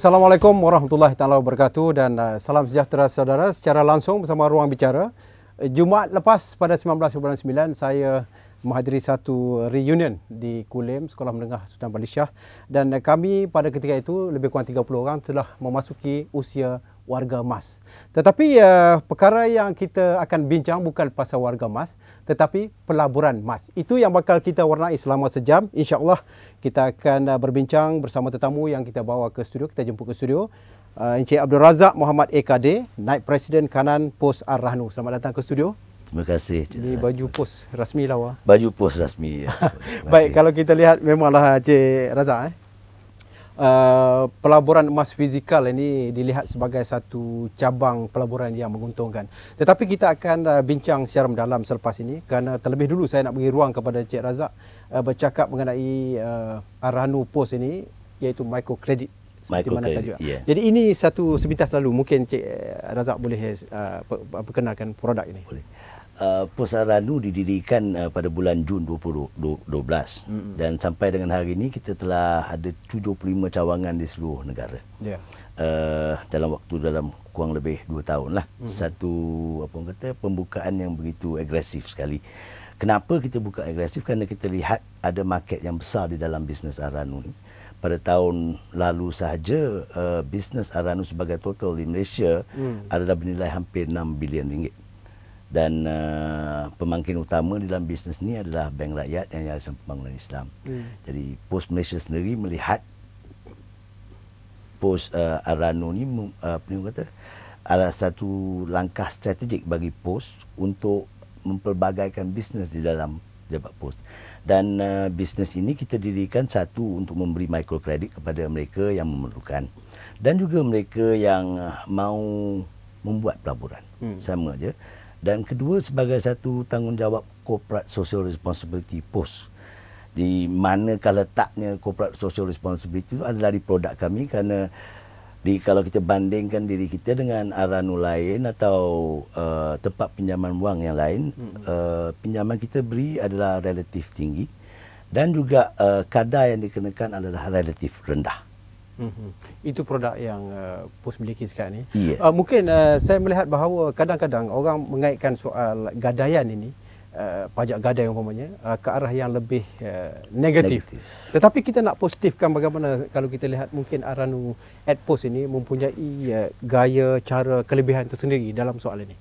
Assalamualaikum warahmatullahi taala wabarakatuh dan salam sejahtera saudara secara langsung bersama Ruang Bicara. Jumaat lepas pada 19/9 saya menghadiri satu reunion di Kulim Sekolah Menengah Sultan Bali Shah dan kami pada ketika itu lebih kurang 30 orang telah memasuki usia warga emas. Tetapi perkara yang kita akan bincang bukan pasal warga emas tetapi pelaburan emas. Itu yang bakal kita warnai selama sejam. InsyaAllah kita akan berbincang bersama tetamu yang kita bawa ke studio, kita jemput ke studio. Encik Abdul Razak Muhammad AKD, Naib Presiden Kanan POS Ar-Rahnu. Selamat datang ke studio. Terima kasih. Ini baju POS rasmi lah, Wah. Baju POS rasmi. Ya. Baik, kalau kita lihat memanglah Encik Razak. Pelaburan emas fizikal ini dilihat sebagai satu cabang pelaburan yang menguntungkan. Tetapi kita akan bincang secara mendalam selepas ini kerana terlebih dulu saya nak bagi ruang kepada Encik Razak bercakap mengenai Ar-Rahnu POS ini iaitu microcredit. Microcredit, yeah. Jadi ini satu sepintas lalu mungkin Encik Razak boleh perkenalkan produk ini. Boleh. POS Ar-Rahnu didirikan pada bulan Jun 2012 dan sampai dengan hari ini kita telah ada 75 cawangan di seluruh negara. Yeah. Dalam kurang lebih 2 tahun lah. Satu pembukaan yang begitu agresif sekali. Kenapa kita buka agresif? Kerana kita lihat ada market yang besar di dalam bisnes Ar-Rahnu ni. Pada tahun lalu sahaja bisnes Ar-Rahnu sebagai total di Malaysia adalah bernilai hampir 6 bilion ringgit. Dan pemangkin utama dalam bisnes ni adalah Bank Rakyat dan Yayasan Pembangunan Islam. Jadi POS Malaysia sendiri melihat POS Ar-Rahnu ni adalah satu langkah strategik bagi POS untuk mempelbagaikan bisnes di dalam jabat POS. Dan bisnes ini kita dirikan satu untuk memberi microcredit kepada mereka yang memerlukan dan juga mereka yang mau membuat pelaburan. Sama je. Dan kedua sebagai satu tanggungjawab corporate social responsibility POS. Di manakah letaknya corporate social responsibility itu adalah di produk kami kerana kalau kita bandingkan diri kita dengan Ar-Rahnu lain atau tempat pinjaman wang yang lain, pinjaman kita beri adalah relatif tinggi dan juga kadar yang dikenakan adalah relatif rendah. Itu produk yang POS miliki sekarang ni. Yeah. Mungkin saya melihat bahawa kadang-kadang orang mengaitkan soal gadaian ini, pajak gadai umpamanya, ke arah yang lebih negatif. Tetapi kita nak positifkan bagaimana kalau kita lihat mungkin Ar-Rahnu POS ini mempunyai gaya, cara, kelebihan tersendiri dalam soal ini.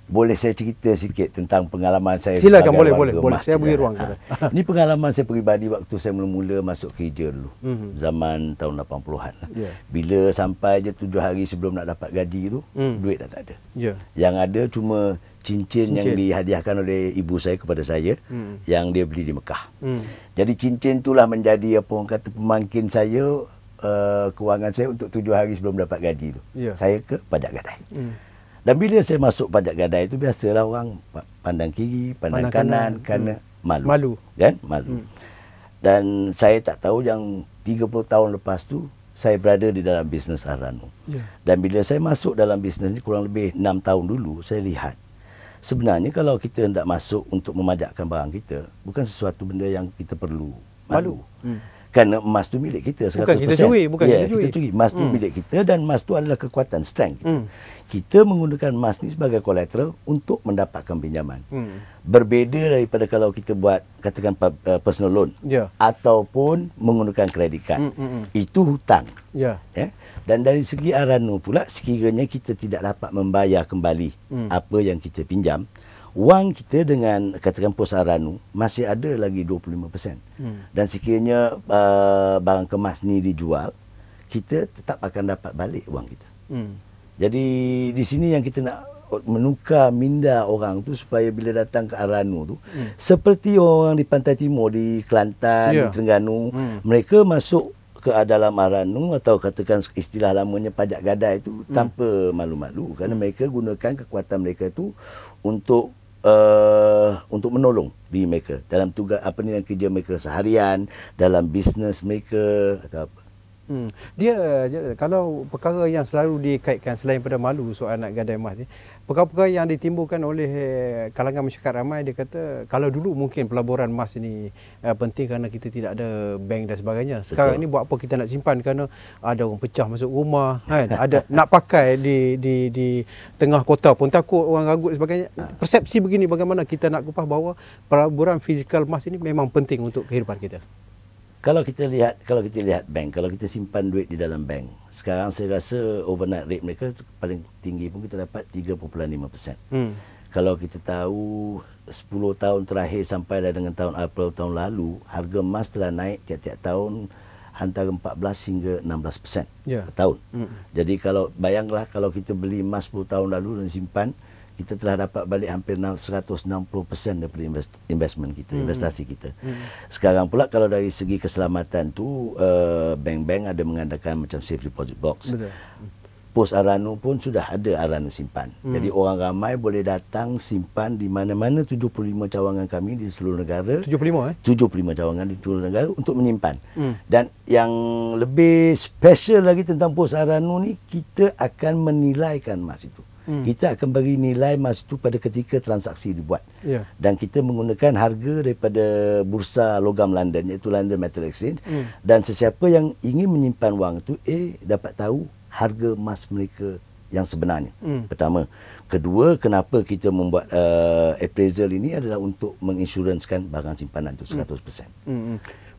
Boleh saya cerita sikit tentang pengalaman saya? Silakan, boleh. Saya beri ruang. Ini pengalaman saya peribadi waktu saya mula-mula masuk kerja dulu. Zaman tahun 80-an. Yeah. Bila sampai je 7 hari sebelum nak dapat gaji tu, duit dah tak ada. Yeah. Yang ada cuma cincin yang dihadiahkan oleh ibu saya kepada saya, yang dia beli di Mekah. Jadi cincin itulah menjadi pemangkin saya, kewangan saya untuk 7 hari sebelum dapat gaji tu. Yeah. Saya ke pajak gadai. Dan bila saya masuk pajak gadai itu, biasalah orang pandang kiri, pandang kanan kerana malu. Kan? Malu. Dan saya tak tahu yang 30 tahun lepas tu, saya berada di dalam bisnes Ar-Rahnu. Yeah. Dan bila saya masuk dalam bisnes ni kurang lebih 6 tahun dulu, saya lihat sebenarnya kalau kita hendak masuk untuk memajakkan barang kita, bukan sesuatu benda yang kita perlu malu. Kerana emas tu milik kita 100%. Bukan kita curi. Kita curi. Emas tu milik kita dan emas tu adalah kekuatan, strength kita. Kita menggunakan emas ni sebagai collateral untuk mendapatkan pinjaman. Berbeza daripada kalau kita buat, katakan personal loan. Yeah. Ataupun menggunakan credit card. Itu hutang. Yeah. Ya? Dan dari segi Ar-Rahnu pula, sekiranya kita tidak dapat membayar kembali apa yang kita pinjam, wang kita dengan katakan POS Ar-Rahnu masih ada lagi 25%. Dan sekiranya barang kemas ni dijual, kita tetap akan dapat balik wang kita. Jadi di sini yang kita nak menukar minda orang tu supaya bila datang ke Ar-Rahnu tu, seperti orang di Pantai Timur, di Kelantan, di Terengganu, mereka masuk ke dalam Ar-Rahnu atau katakan istilah lamanya pajak gadai itu tanpa malu-malu kerana mereka gunakan kekuatan mereka tu untuk menolong diri mereka dalam tugas kerja mereka seharian, dalam bisnes mereka atau apa. Kalau perkara yang selalu dikaitkan selain pada malu soal nak gadai emas ni, perkara-perkara yang ditimbulkan oleh kalangan masyarakat ramai, dia kata kalau dulu mungkin pelaburan emas ini penting kerana kita tidak ada bank dan sebagainya. Sekarang ni buat apa kita nak simpan kerana ada orang pecah masuk rumah kan, ada nak pakai di tengah kota pun takut orang ragut dan sebagainya. Persepsi begini, bagaimana kita nak kupas bahawa pelaburan fizikal emas ini memang penting untuk kehidupan kita? Kalau kita lihat bank, kalau kita simpan duit di dalam bank, sekarang saya rasa overnight rate mereka paling tinggi pun kita dapat 3.5%. Kalau kita tahu 10 tahun terakhir sampai dengan tahun April tahun lalu, harga emas telah naik tiap-tiap tahun antara 14 hingga 16% per tahun. Jadi kalau bayanglah kalau kita beli emas 10 tahun lalu dan simpan, kita telah dapat balik hampir 160% daripada investment kita, investasi kita. Sekarang pula kalau dari segi keselamatan tu, bank-bank ada mengadakan macam safe deposit box. Betul. Pos Aranu pun sudah ada Aranu simpan. Jadi orang ramai boleh datang simpan di mana-mana 75 cawangan kami di seluruh negara. 75 75 cawangan di seluruh negara untuk menyimpan. Dan yang lebih special lagi tentang Pos Aranu ni, kita akan menilaikan emas itu. Kita akan bagi nilai emas itu pada ketika transaksi dibuat. Dan kita menggunakan harga daripada bursa logam London, iaitu London Metal Exchange. Dan sesiapa yang ingin menyimpan wang itu dapat tahu harga emas mereka yang sebenarnya. Pertama. Kedua, kenapa kita membuat appraisal ini adalah untuk menginsuransikan barang simpanan itu 100%.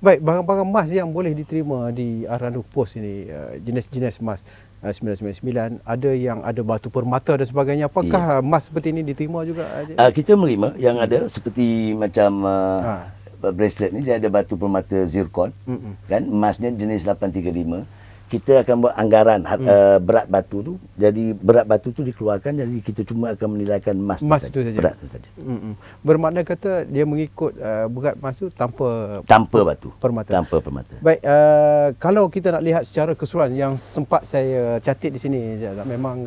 Baik, barang-barang emas yang boleh diterima di Aranu Pos ini, jenis-jenis emas 999, ada yang ada batu permata dan sebagainya. Apakah emas seperti ini diterima juga? Kita menerima yang ada seperti macam bracelet ni, dia ada batu permata zircon, kan, emasnya jenis 835. Kita akan buat anggaran berat batu tu. Jadi berat batu tu dikeluarkan, jadi kita cuma akan menilaikan emas itu saja. Berat tu saja. Bermakna kata dia mengikut berat emas tu tanpa batu permata. Tanpa permata. Baik, kalau kita nak lihat secara keseluruhan yang sempat saya catat di sini, memang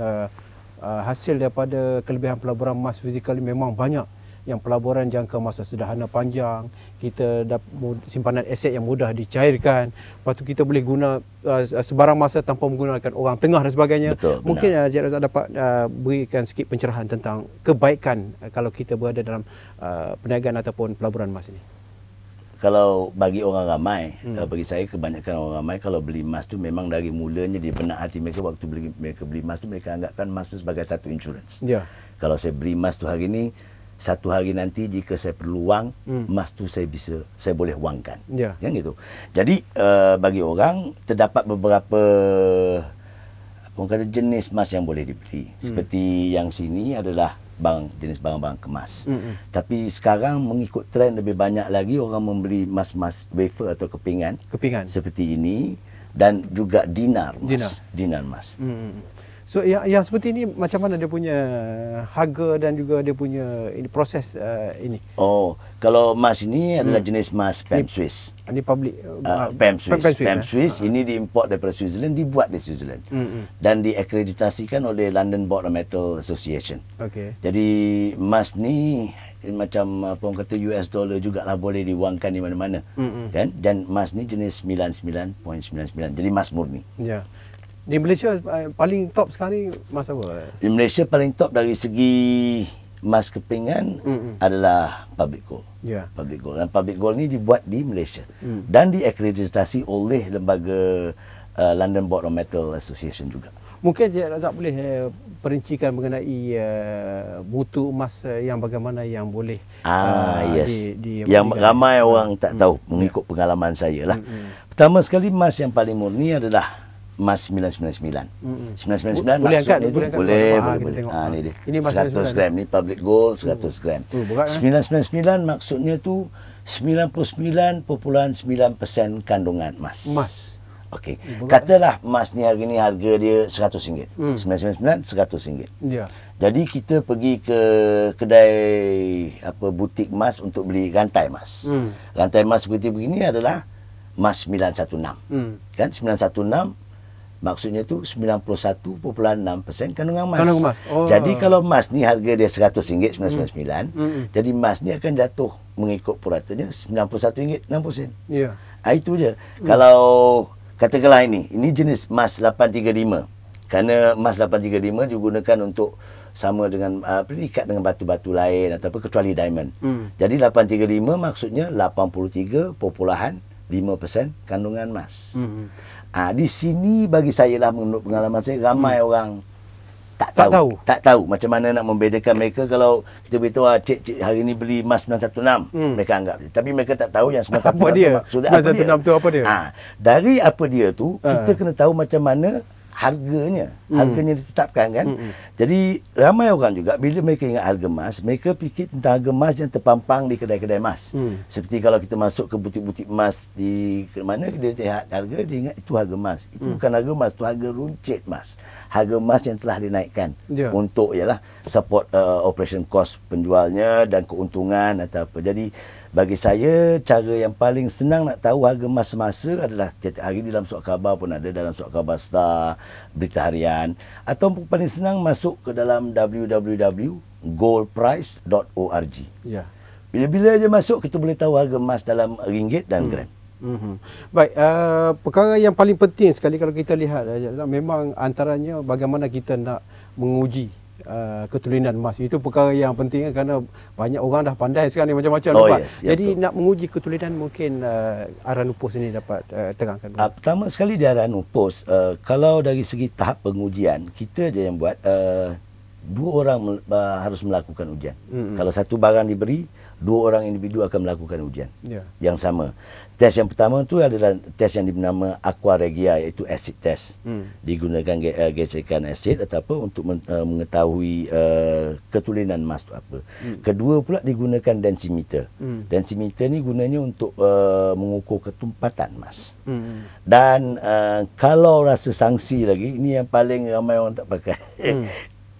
hasil daripada kelebihan pelaburan emas fizikal ini memang banyak. Yang pelaburan jangka masa sederhana panjang, kita simpanan aset yang mudah dicairkan, lepas tu kita boleh guna sebarang masa tanpa menggunakan orang tengah dan sebagainya. Betul, mungkin Encik Razak dapat berikan sikit pencerahan tentang kebaikan kalau kita berada dalam perniagaan ataupun pelaburan emas ini. Kalau bagi orang ramai, bagi saya kebanyakan orang ramai kalau beli emas tu memang dari mulanya di benak hati mereka waktu mereka beli emas tu, mereka anggapkan emas tu sebagai satu insurans. Kalau saya beli emas tu hari ni, satu hari nanti jika saya perlu wang, emas tu saya boleh wangkan. Yang gitu. Jadi bagi orang terdapat beberapa jenis emas yang boleh dibeli. Seperti yang sini adalah jenis barang-barang kemas. Tapi sekarang mengikut trend lebih banyak lagi orang membeli emas-emas wafer atau kepingan. Seperti ini, dan juga dinar emas. So yang seperti ini macam mana dia punya harga dan juga dia punya proses ini? Kalau emas ini adalah jenis emas PAM Swiss. Ini public PAM Swiss ini diimport daripada Switzerland, dibuat di Switzerland. Dan diakreditasikan oleh London Board of Metal Association. Jadi emas ni macam orang kata US dollar jugalah, boleh diwangkan di mana-mana. Kan? Dan emas ni jenis 99.99. Jadi emas murni. Di Malaysia paling top sekali emas apa? Di Malaysia paling top dari segi emas kepingan adalah Public Gold. Public Gold. Dan Public Gold ni dibuat di Malaysia. Dan diakreditasi oleh lembaga London Board of Metal Association juga. Mungkin Encik Razak boleh perincikan mengenai mutu emas yang bagaimana yang boleh yang ramai orang tak tahu mengikut pengalaman saya lah. Pertama sekali, emas yang paling murni adalah emas 999. 999 boleh angkat, boleh. Ni dia. Ini 100 gram ni Public Gold 100 gram. 999 maksudnya tu 99.9% kandungan emas. Okey. Katalah emas ni hari ni harga dia RM100. 999 RM100. Jadi kita pergi ke kedai butik emas untuk beli rantai emas. Rantai emas seperti begini adalah emas 916. Kan 916 maksudnya tu 91.6% kandungan emas. Jadi kalau emas ni harga dia RM100 999, jadi emas ni akan jatuh mengikut puratanya RM91.60. Itu je. Kalau katakanlah ini jenis emas 835. Kerana emas 835 digunakan untuk sama dengan ikat dengan batu-batu lain ataupun kecuali diamond. Jadi 835 maksudnya 83.5% kandungan emas. Di sini bagi saya lah, menurut pengalaman saya, ramai orang tak tahu macam mana nak membedakan mereka. Kalau kita beritahu cik hari ni beli emas 916, mereka anggap. Tapi mereka tak tahu yang 916 apa dia? Maksudnya apa dia? 916 tu apa dia? Dari apa dia tu, kita kena tahu macam mana harganya ditetapkan kan. Jadi ramai orang juga bila mereka ingat harga emas, mereka fikir tentang harga emas yang terpampang di kedai-kedai emas. Seperti kalau kita masuk ke butik-butik emas di mana dia lihat harga, dia ingat itu harga emas. Itu bukan harga emas, itu harga runcit emas. Harga emas yang telah dinaikkan untuk ialah support operation cost penjualnya dan keuntungan atau apa. Jadi bagi saya, cara yang paling senang nak tahu harga emas semasa adalah setiap hari dalam surat khabar pun ada, dalam surat khabar Star, berita harian, atau paling senang masuk ke dalam www.goldprice.org. Bila-bila aja masuk, kita boleh tahu harga emas dalam ringgit dan gram. Baik, perkara yang paling penting sekali kalau kita lihat memang antaranya bagaimana kita nak menguji ketulinan emas. Itu perkara yang penting kerana banyak orang dah pandai sekarang ni macam-macam. Jadi nak menguji ketulinan, mungkin Aranupos ini dapat terangkan. Pertama sekali di Aranupos, kalau dari segi tahap pengujian, kita je yang buat. Dua orang harus melakukan ujian. Kalau satu barang diberi, dua orang individu akan melakukan ujian yang sama. Tes yang pertama tu adalah tes yang bernama aqua regia, iaitu acid test. Digunakan gesekan asid atau apa untuk mengetahui ketulinan emas tu apa. Kedua pula digunakan densimeter. Densimeter ni gunanya untuk mengukur ketumpatan emas. Dan kalau rasa sangsi lagi, ini yang paling ramai orang tak pakai.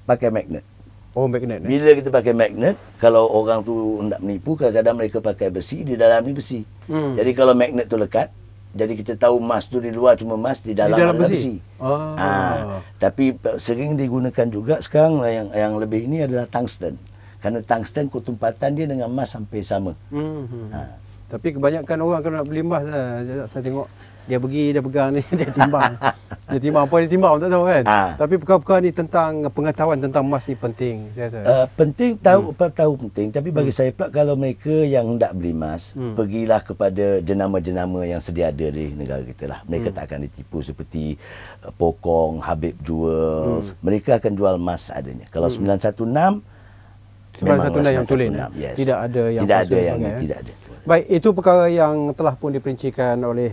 Pakai magnet. Magnet. Bila kita pakai magnet, kalau orang tu nak menipu, kadang-kadang mereka pakai besi, di dalam ni besi. Jadi kalau magnet tu lekat, jadi kita tahu emas tu di luar cuma emas, di dalam adalah besi. Tapi sering digunakan juga sekarang yang lebih ini adalah tungsten. Kerana tungsten ketumpatan dia dengan emas hampir sama. Tapi kebanyakan orang kalau nak beli emas, saya tengok dia pergi, dia pegang ni, dia timbang. Dia timbang apa dia timbang, tak tahu kan. Tapi perkara-perkara ni tentang pengetahuan tentang emas ni penting, saya rasa. Penting, tahu penting. Tapi bagi saya pula, kalau mereka yang hendak beli emas, pergilah kepada jenama-jenama yang sedia ada di negara kita lah. Mereka tak akan ditipu seperti Pokong, Habib Jewels. Mereka akan jual emas adanya. Kalau 916, 916 yang tulen. Tidak ada yang tidak ada. Baik, itu perkara yang telah pun diperincikan oleh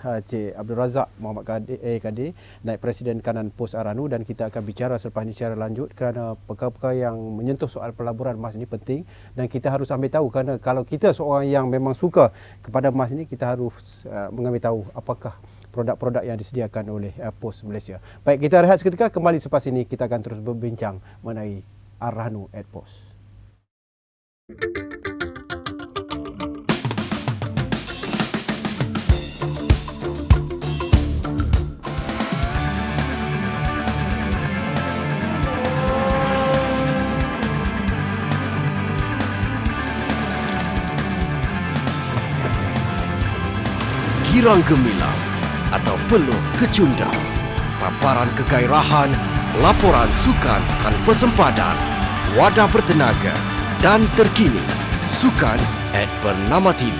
Cik Abdul Razak Muhammad Kadir, Naib Presiden Kanan Pos Aranu, dan kita akan bicara selepas ini secara lanjut kerana perkara-perkara yang menyentuh soal pelaburan emas ini penting dan kita harus ambil tahu, kerana kalau kita seorang yang memang suka kepada emas ini, kita harus mengambil tahu apakah produk-produk yang disediakan oleh Pos Malaysia. Baik, kita rehat seketika, kembali selepas ini kita akan terus berbincang mengenai Aranu at Pos. Girang gemilang atau penuh kecundang, paparan kegairahan, laporan sukan tanpa sempadan, wadah bertenaga dan terkini, Sukan at Bernama TV.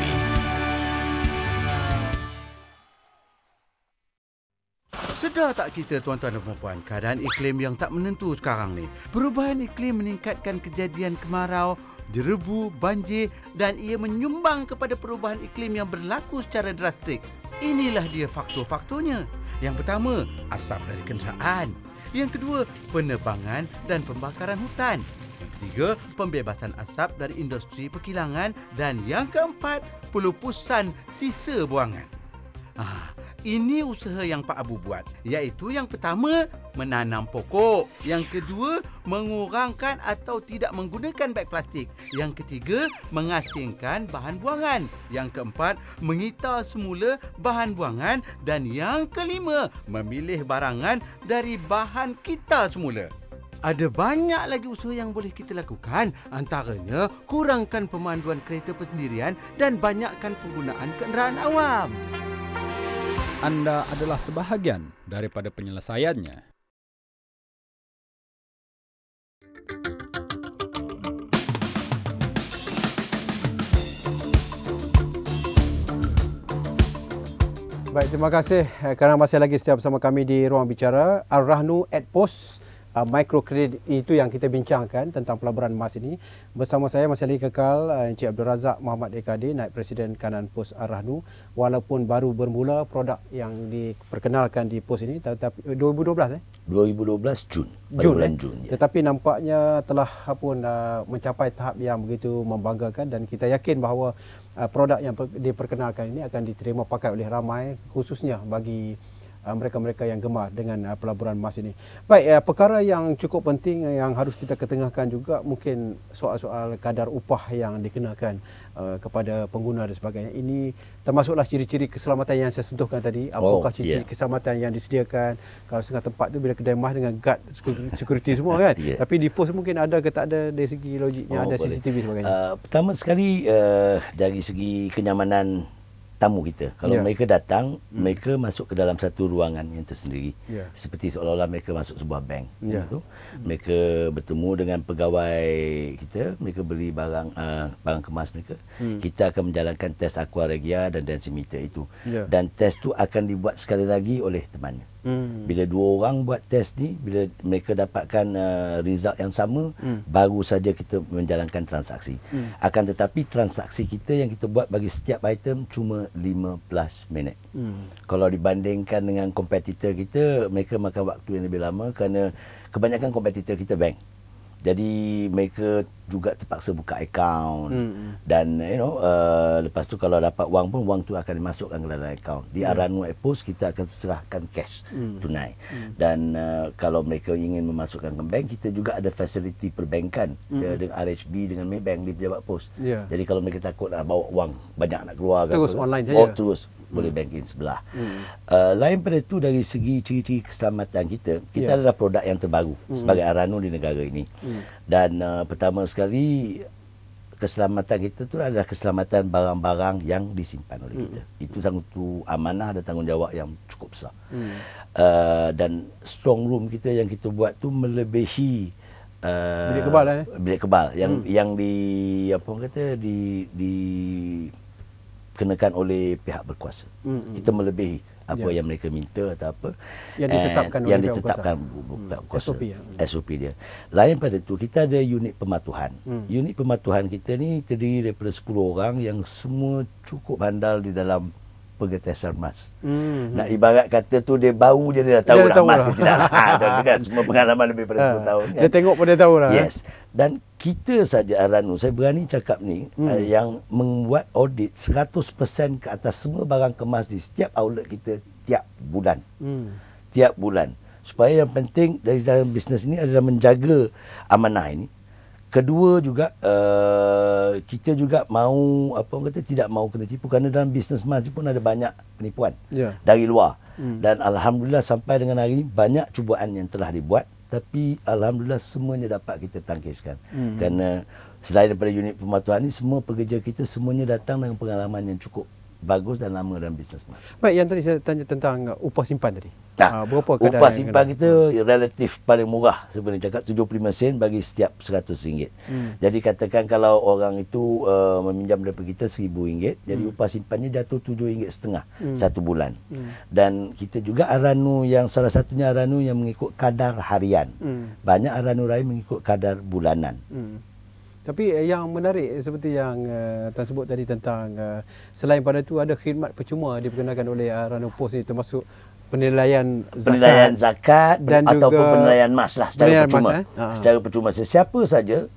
Sedar tak kita, tuan-tuan dan puan-puan, keadaan iklim yang tak menentu sekarang ni. Perubahan iklim meningkatkan kejadian kemarau, derebu, banjir dan ia menyumbang kepada perubahan iklim yang berlaku secara drastik. Inilah dia faktor-faktornya. Yang pertama, asap dari kenderaan. Yang kedua, penebangan dan pembakaran hutan. Yang ketiga, pembebasan asap dari industri perkilangan. Dan yang keempat, pelupusan sisa buangan. Ini usaha yang Pak Abu buat, iaitu yang pertama, menanam pokok. Yang kedua, mengurangkan atau tidak menggunakan beg plastik. Yang ketiga, mengasingkan bahan buangan. Yang keempat, mengitar semula bahan buangan. Dan yang kelima, memilih barangan dari bahan kita semula. Ada banyak lagi usaha yang boleh kita lakukan. Antaranya, kurangkan pemanduan kereta persendirian dan banyakkan penggunaan kenderaan awam. Anda adalah sebahagian daripada penyelesaiannya. Baik, terima kasih kerana masih lagi setia bersama kami di Ruang Bicara. Al-Rahnu Adpost Microcredit, itu yang kita bincangkan tentang pelaburan emas ini. Bersama saya masih lagi kekal Encik Abdul Razak Muhammad Ekadi, Naib Presiden Kanan Pos Al-Rahnu. Walaupun baru bermula produk yang diperkenalkan di pos ini, tetapi 2012 2012 bulan Jun. Ya. Tetapi nampaknya telah pun mencapai tahap yang begitu membanggakan, dan kita yakin bahawa produk yang diperkenalkan ini akan diterima pakai oleh ramai, khususnya bagi mereka-mereka yang gemar dengan pelaburan emas ini. Baik, perkara yang cukup penting yang harus kita ketengahkan juga mungkin soal-soal kadar upah yang dikenakan kepada pengguna dan sebagainya. Ini termasuklah ciri-ciri keselamatan yang saya sentuhkan tadi. Apakah ciri-ciri keselamatan yang disediakan? Kalau setengah tempat tu bila kedai emas dengan guard security semua kan. Tapi di pos mungkin ada ke tak ada dari segi logiknya, ada boleh. CCTV sebagainya. Pertama sekali dari segi kenyamanan tamu kita. Kalau mereka datang, mereka masuk ke dalam satu ruangan yang tersendiri. Seperti seolah-olah mereka masuk sebuah bank. Mereka bertemu dengan pegawai kita, mereka beli barang kemas mereka. Kita akan menjalankan tes aqua regia dan densimeter itu. Dan tes tu akan dibuat sekali lagi oleh temannya. Bila dua orang buat test ni, bila mereka dapatkan result yang sama, baru saja kita menjalankan transaksi. Akan tetapi transaksi kita yang kita buat bagi setiap item cuma 15 minit. Kalau dibandingkan dengan kompetitor kita, mereka makan waktu yang lebih lama kerana kebanyakan kompetitor kita bank. Jadi mereka juga terpaksa buka akaun dan lepas tu kalau dapat wang pun, wang tu akan dimasukkan ke dalam akaun. Di Al-Rahnu Adpost kita akan serahkan cash tunai. Dan kalau mereka ingin memasukkan ke bank, kita juga ada fasiliti perbankan dengan RHB, dengan Maybank di pejabat pos. Jadi kalau mereka takut nak bawa wang banyak nak keluar, terus online saja. Terus boleh banking sebelah. Lain pada itu, dari segi ciri-ciri keselamatan kita adalah produk yang terbaru sebagai Al-Rahnu di negara ini. Dan pertama sekali, keselamatan kita tu adalah keselamatan barang-barang yang disimpan oleh kita. Itu satu amanah dan tanggungjawab yang cukup besar. Dan strong room kita yang kita buat tu melebihi bilik kebal bilik kebal yang di apa orang kata di kenakan oleh pihak berkuasa. Kita melebihi apa yang mereka minta atau apa yang ditetapkan oleh pihak berkuasa. SOP dia. Lain pada itu, kita ada unit pematuhan. Unit pematuhan kita ni terdiri daripada 10 orang yang semua cukup handal di dalam pengetesan emas. Nak ibarat kata tu dia baru je dia dah tahu dah emas ke tidak. Kan semua pengalaman lebih daripada 10 tahun. Dia tengok pun dia tahu dah. Yes. Dan kita saja Al-Rahnu, saya berani cakap ni, yang membuat audit 100% ke atas semua barang kemas di setiap outlet kita tiap bulan. Tiap bulan. Supaya yang penting dari dalam bisnes ini adalah menjaga amanah ini. Kedua juga, kita juga mahu, apa orang kata, tidak mahu kena tipu, kerana dalam bisnes emas pun ada banyak penipuan dari luar. Dan Alhamdulillah sampai dengan hari ini banyak cubaan yang telah dibuat, tapi Alhamdulillah semuanya dapat kita tangkiskan. Kerana selain daripada unit pematuhan ini, semua pekerja kita semuanya datang dengan pengalaman yang cukup bagus dan lama dalam bisnes emas. Baik, yang tadi saya tanya tentang upah simpan tadi. Berapa kadar upah simpan kita relatif paling murah, sebenarnya cakap 75 sen bagi setiap RM100. Jadi katakan kalau orang itu meminjam daripada kita RM1,000, jadi upah simpannya jatuh RM7.50 satu bulan. Dan kita juga Al-Rahnu yang salah satunya Al-Rahnu yang mengikut kadar harian. Banyak Al-Rahnu lain mengikut kadar bulanan. Tapi yang menarik seperti yang Tuan sebut tadi tentang selain pada itu ada khidmat percuma diperkenalkan oleh Al-Rahnu Pos ini, termasuk penilaian zakat dan ataupun juga penilaian emas lah secara percuma. Secara percuma, sesiapa saja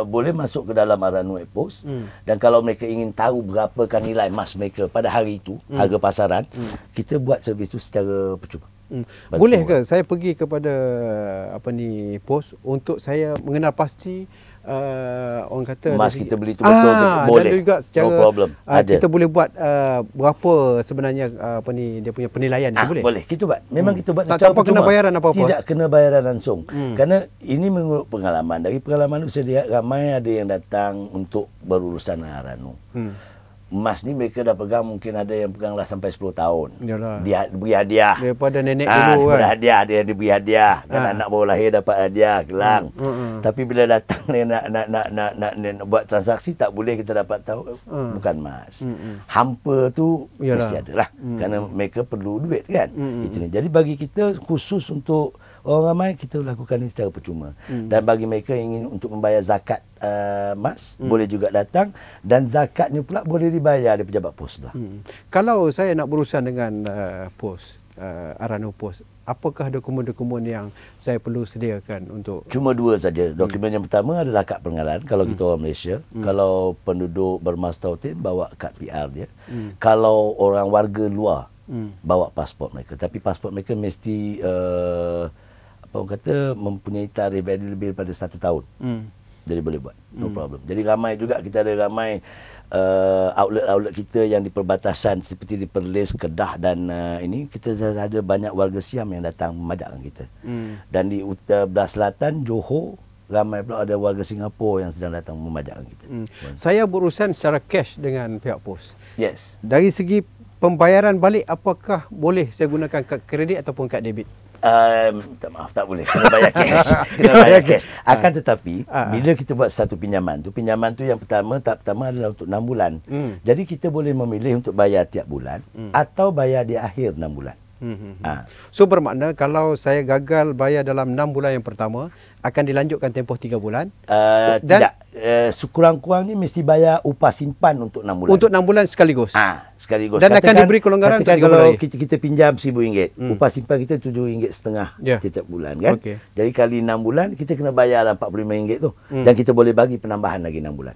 boleh masuk ke dalam Al-Rahnu Adpost dan kalau mereka ingin tahu berapakah nilai emas mereka pada hari itu, harga pasaran, kita buat servis itu secara percuma. Boleh ke saya pergi kepada pos untuk saya mengenal pasti orang kata emas kita beli tu betul boleh, dan juga secara, no problem. Kita boleh buat berapa sebenarnya dia punya penilaian itu boleh? Boleh kita buat. Memang kita buat secara percuma. Kena bayaran apa-apa. Tidak kena bayaran langsung. Kerana ini menurut pengalaman. Dari pengalaman itu saya lihat ramai ada yang datang untuk berurusan dengan Al-Rahnu. emas ni mereka dah pegang, mungkin ada yang pegang dah sampai 10 tahun. Yalah. Dia beri hadiah. Daripada nenek dulu daripada kan. hadiah, ada yang diberi hadiah. Dan anak baru lahir dapat hadiah, gelang. Tapi bila datang dia nak buat transaksi, tak boleh kita dapat tahu bukan emas. Hampa tu Yalah. mesti ada lah. Kerana mereka perlu duit kan. Itu ni. Jadi bagi kita khusus untuk orang ramai, kita lakukan ini secara percuma. Dan bagi mereka yang ingin untuk membayar zakat emas, boleh juga datang. Dan zakatnya pula boleh dibayar di pejabat pos sebelah. Kalau saya nak berurusan dengan pos, Arano Pos, apakah dokumen-dokumen yang saya perlu sediakan untuk? Cuma dua saja. Dokumen yang pertama adalah kad pengenalan kalau kita orang Malaysia. Kalau penduduk bermas tautin, bawa kad PR dia. Kalau orang warga luar, bawa pasport mereka. Tapi pasport mereka mesti orang kata mempunyai tarikh value lebih daripada 1 tahun. Jadi boleh buat. No problem. Jadi ramai juga, kita ada ramai outlet-outlet kita yang di perbatasan seperti di Perlis, Kedah dan ini kita ada banyak warga Siam yang datang memajakkan kita. Dan di belah selatan Johor, ramai pula ada warga Singapura yang sedang datang memajakkan kita. Saya berurusan secara cash dengan pihak pos. Yes. Dari segi pembayaran balik, apakah boleh saya gunakan kad kredit ataupun kad debit? Minta maaf, tak boleh. Kena bayar cash. Kena bayar cash. Akan tetapi, bila kita buat satu pinjaman tu yang pertama, tahap pertama adalah untuk 6 bulan. Jadi kita boleh memilih untuk bayar tiap bulan atau bayar di akhir 6 bulan. So bermakna kalau saya gagal bayar dalam 6 bulan yang pertama, akan dilanjutkan tempoh 3 bulan? Tidak. Sekurang-kurangnya mesti bayar upah simpan untuk 6 bulan. Untuk 6 bulan sekaligus? Sekaligus. Dan akan diberi kelonggaran untuk 3 bulan kalau lagi? kita pinjam RM1,000, upah simpan kita RM7.5 setiap bulan kan. Jadi kali 6 bulan, kita kena bayar RM45 tu. Dan kita boleh bagi penambahan lagi 6 bulan.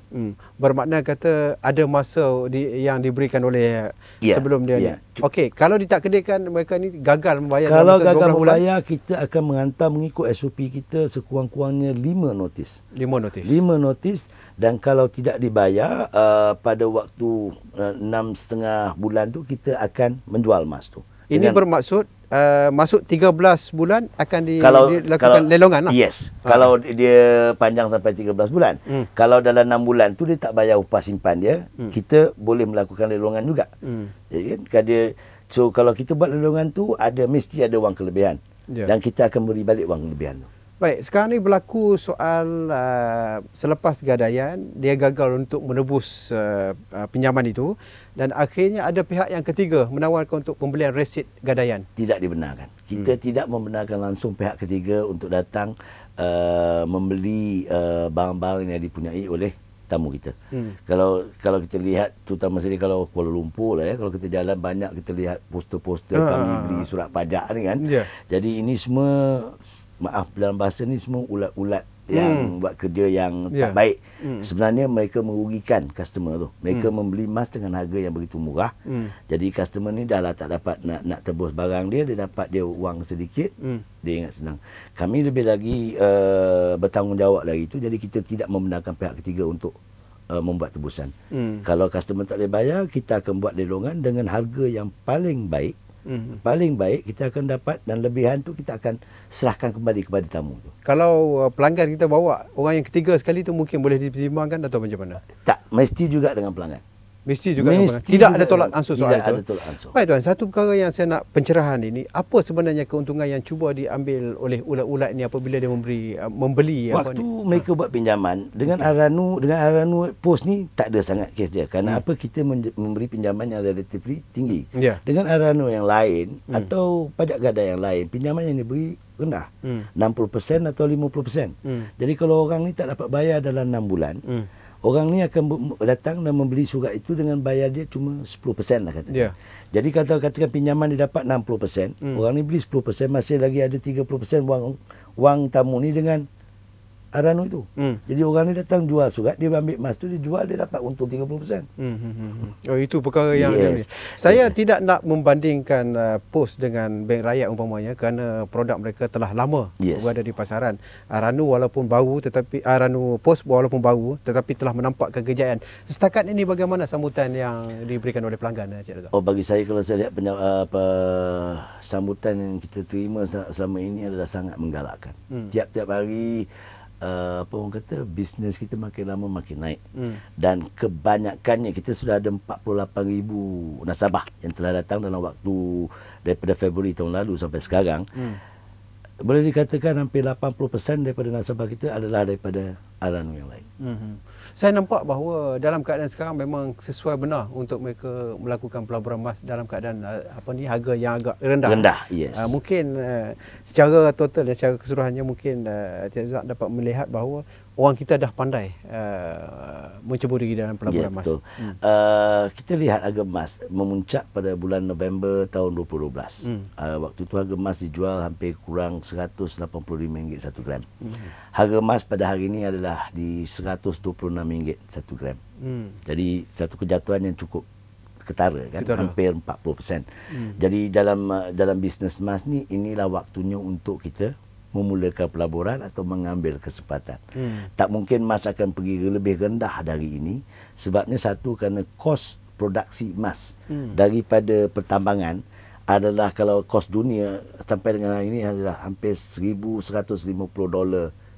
Bermakna kata ada masa yang diberikan oleh sebelum dia. Okey, kalau ditakdirkan mereka ni gagal membayar kalau dalam masa 12 gagal bulan, membayar, kita akan menghantar mengikut SOP kita sekurang-kurangnya 5 notis. 5 notis. 5 notis. Dan kalau tidak dibayar pada waktu 6,5 bulan tu, kita akan menjual emas tu. Ini bermaksud masuk 13 bulan akan dilakukan lelongan lah? Yes. Kalau dia panjang sampai 13 bulan. Kalau dalam 6 bulan tu dia tak bayar upah simpan dia, kita boleh melakukan lelongan juga. Jadi kan, so kalau kita buat lelongan tu, mesti ada wang kelebihan. Dan kita akan beri balik wang kelebihan tu. Baik, sekarang ni berlaku soal selepas gadaian, dia gagal untuk menebus pinjaman itu dan akhirnya ada pihak yang ketiga menawarkan untuk pembelian resit gadaian. Tidak dibenarkan. Kita tidak membenarkan langsung pihak ketiga untuk datang membeli barang-barang yang dipunyai oleh tamu kita. Kalau kita lihat, terutama sekali kalau Kuala Lumpur lah kalau kita jalan banyak kita lihat poster-poster kami beli surat pajak ni kan. Jadi ini semua, maaf dalam bahasa ni, semua ulat-ulat yang buat kerja yang tak baik. Sebenarnya mereka merugikan customer tu. Mereka membeli emas dengan harga yang begitu murah. Jadi customer ni dah lah tak dapat nak tebus barang dia dapat dia wang sedikit. Dia ingat senang. Kami lebih lagi bertanggungjawab lagi tu. Jadi kita tidak membenarkan pihak ketiga untuk membuat tebusan. Kalau customer tak boleh bayar, kita akan buat lelongan dengan harga yang paling baik. Paling baik kita akan dapat, dan lebihan tu kita akan serahkan kembali kepada tamu tu. Kalau pelanggan kita bawa orang yang ketiga sekali tu, mungkin boleh dipertimbangkan atau macam mana? Tak, mesti juga dengan pelanggan. Mesti juga dengan pelanggan. Tidak ada tolak ansur soal itu. Tidak ada tolak ansur. Baik tuan, satu perkara yang saya nak pencerahan ini, apa sebenarnya keuntungan yang cuba diambil oleh ulat-ulat ni apabila dia membeli waktu mereka buat pinjaman dengan Arano Pos ni, tak ada sangat kes dia. Kerana apa, kita memberi pinjaman yang relatively tinggi. Dengan Arano yang lain atau pajak gadai yang lain, pinjaman yang diberi rendah, 60% atau 50%. Jadi kalau orang ni tak dapat bayar dalam 6 bulan, orang ni akan datang dan membeli surat itu dengan bayar dia cuma 10% lah katanya. Jadi katakan pinjaman dia dapat 60%, orang ni beli 10%, masih lagi ada 30% wang tamu ni dengan Arano itu. Jadi orang ni datang jual surat, dia ambil emas tu, dia jual, dia dapat untung 30%. Oh, itu perkara yang saya tidak nak membandingkan Pos dengan Bank Rakyat umpamanya, kerana produk mereka telah lama berada di pasaran. Arano walaupun baru, tetapi Arano Pos walaupun baru, tetapi telah menampakkan kejayaan. Setakat ini bagaimana sambutan yang diberikan oleh pelanggan, Cik Razak? Bagi saya, kalau saya lihat sambutan yang kita terima selama ini adalah sangat menggalakkan. Tiap-tiap hari apa orang kata, bisnes kita makin lama makin naik. Dan kebanyakannya kita sudah ada 48,000 nasabah yang telah datang dalam waktu daripada Februari tahun lalu sampai sekarang. Boleh dikatakan hampir 80% daripada nasabah kita adalah daripada Aranu yang lain. Saya nampak bahawa dalam keadaan sekarang memang sesuai benar untuk mereka melakukan pelaburan emas dalam keadaan harga yang agak rendah. Rendah, yes. Mungkin secara total dan secara keseluruhannya mungkin Encik Razak dapat melihat bahawa orang kita dah pandai menceburi dalam pelaburan emas. Betul. Kita lihat harga emas memuncak pada bulan November tahun 2012. Waktu itu harga emas dijual hampir kurang RM185 1 gram. Harga emas pada hari ini adalah di RM126 1 gram. Jadi satu kejatuhan yang cukup ketara kan, hampir 40%. Jadi dalam bisnes emas ni, inilah waktunya untuk kita memulakan pelaburan atau mengambil kesempatan. Tak mungkin emas akan pergi lebih rendah dari ini, sebabnya satu, kerana kos produksi emas daripada pertambangan adalah, kalau kos dunia sampai dengan hari ini adalah hampir $1,150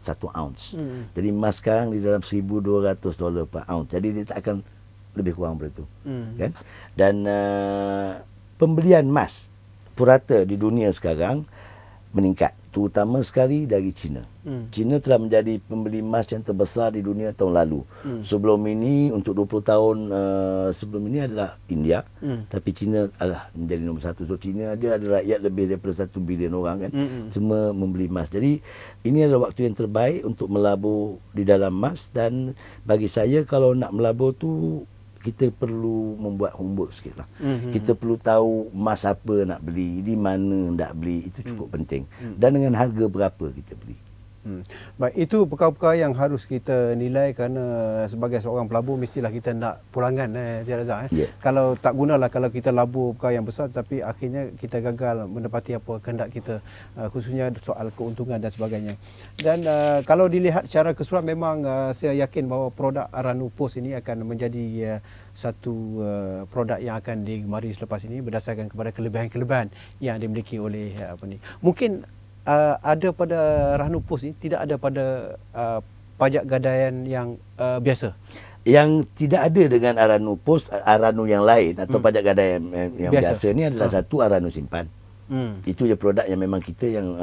satu ounce. Jadi emas sekarang di dalam $1,200 per ounce. Jadi dia tak akan lebih kurang daripada itu. Kan? Dan pembelian emas purata di dunia sekarang meningkat, terutama sekali dari China. China telah menjadi pembeli emas yang terbesar di dunia tahun lalu. Sebelum ini, untuk 20 tahun sebelum ini adalah India, tapi China adalah menjadi nombor satu. So China aja ada rakyat lebih daripada 1 bilion orang kan, semua membeli emas. Jadi ini adalah waktu yang terbaik untuk melabur di dalam emas, dan bagi saya kalau nak melabur tu, kita perlu membuat homework sikit lah. Kita perlu tahu emas apa nak beli, di mana nak beli, itu cukup penting. Dan dengan harga berapa kita beli. Baik, itu perkara-perkara yang harus kita nilai, kerana sebagai seorang pelabur mestilah kita nak pulangan, Encik Razak. Kalau tak gunalah kalau kita labur perkara yang besar tapi akhirnya kita gagal menepati apa kehendak kita, khususnya soal keuntungan dan sebagainya. Dan kalau dilihat secara keseluruhan, memang saya yakin bahawa produk Aranu Post ini akan menjadi satu produk yang akan digemari selepas ini berdasarkan kepada kelebihan-kelebihan yang dimiliki oleh mungkin ada pada Aranu Post ni, tidak ada pada pajak gadaian yang biasa. Yang tidak ada dengan Aranu Post, Aranu yang lain atau pajak gadaian yang biasa ni adalah satu, Aranu simpan. Itu je produk yang memang kita yang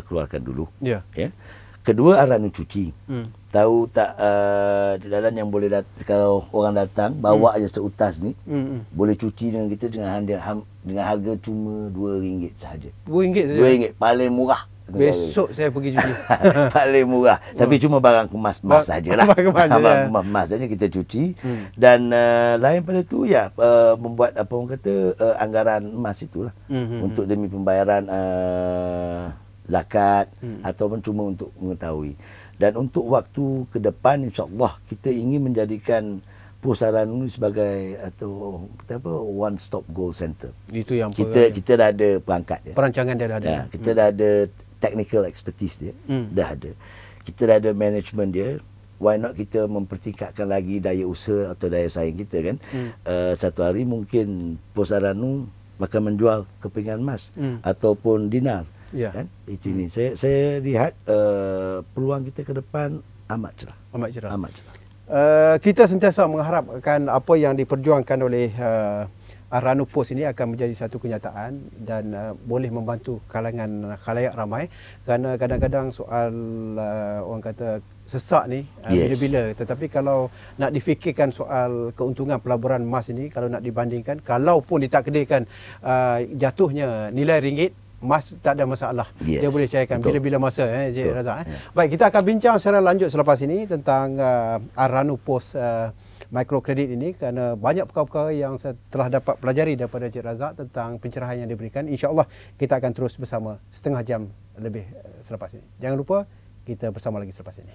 keluarkan dulu. Ya. Kedua, Aranu cuci. Tahu tak jalan yang boleh kalau orang datang bawa je seutas ni, boleh cuci dengan kita dengan harga cuma RM2 sahaja. RM2 saja. RM2 paling murah. Besok saya pergi cuci. Paling murah. Tapi cuma barang kemas-kemas sajalah. Barang kemas saja kita cuci. Dan lain pada tu ya, membuat apa orang kata anggaran emas itulah untuk demi pembayaran zakat ataupun cuma untuk mengetahui. Dan untuk waktu ke depan, insya-Allah kita ingin menjadikan Pos Aranu sebagai atau one stop gold center. Itu yang kita dah ada perangkat dia. Perancangan dia dah ada. Ya, kita dah ada technical expertise dia. Dah ada. Kita dah ada management dia. Why not kita mempertingkatkan lagi daya usaha atau daya saing kita kan. Satu hari mungkin Pos Aranu akan menjual kepingan emas ataupun dinar. Kan? Itu ini. Saya lihat peluang kita ke depan amat cerah. Amat cerah. Amat cerah. Kita sentiasa mengharapkan apa yang diperjuangkan oleh Aranu Post ini akan menjadi satu kenyataan dan boleh membantu kalangan khalayak ramai, kerana kadang-kadang soal orang kata sesak ni bila-bila, tetapi kalau nak difikirkan soal keuntungan pelaburan emas ini, kalau nak dibandingkan, kalaupun ditakdirkan jatuhnya nilai ringgit, emas tak ada masalah. Dia boleh cairkan bila-bila masa, Encik Razak. Baik, kita akan bincang secara lanjut selepas ini tentang Aranu Post microkredit ini, kerana banyak perkara-perkara yang saya telah dapat pelajari daripada Encik Razak tentang pencerahan yang diberikan. InsyaAllah kita akan terus bersama setengah jam lebih selepas ini. Jangan lupa kita bersama lagi selepas ini.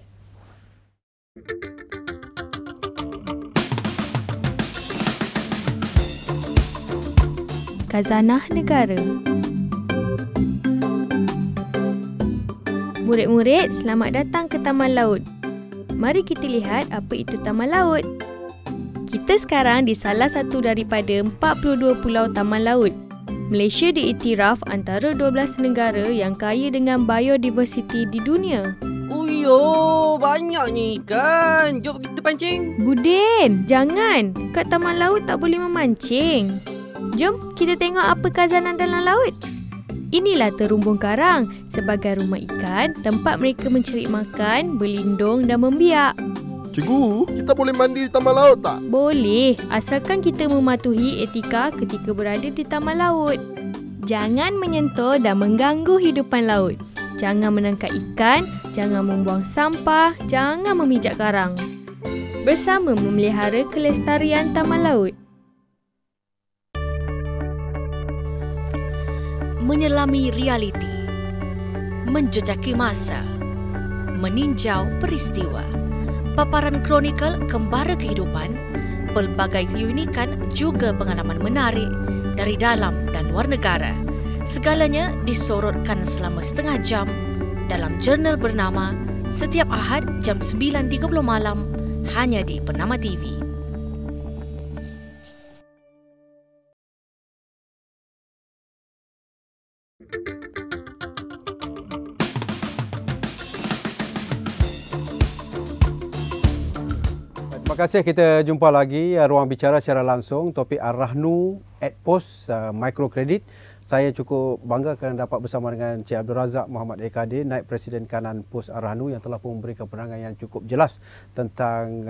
Khazanah Negara. Murid-murid, selamat datang ke Taman Laut. Mari kita lihat apa itu Taman Laut. Kita sekarang di salah satu daripada 42 pulau Taman Laut. Malaysia diiktiraf antara 12 negara yang kaya dengan biodiversiti di dunia. Oh Ayo, banyaknya ikan. Jom kita pancing. Budin, jangan. Kat taman laut tak boleh memancing. Jom kita tengok apa khazanan dalam laut. Inilah terumbung karang sebagai rumah ikan, tempat mereka mencari makan, berlindung dan membiak. Cikgu, kita boleh mandi di taman laut tak? Boleh, asalkan kita mematuhi etika ketika berada di taman laut. Jangan menyentuh dan mengganggu hidupan laut. Jangan menangkap ikan, jangan membuang sampah, jangan memijak karang. Bersama memelihara kelestarian taman laut. Menyelami realiti, menjejaki masa, meninjau peristiwa, paparan kronikal kembara kehidupan, pelbagai keunikan juga pengalaman menarik dari dalam dan luar negara. Segalanya disorotkan selama setengah jam dalam jurnal bernama setiap Ahad jam 9.30 malam hanya di Bernama TV. Terima kasih, kita jumpa lagi ruang bicara secara langsung topik Ar-Rahnu Adpost Microkredit. Saya cukup bangga kerana dapat bersama dengan Cik Abdul Razak Muhammad Ekadir, Naib Presiden Kanan Pos Ar-Rahnu yang telah pun memberikan penerangan yang cukup jelas tentang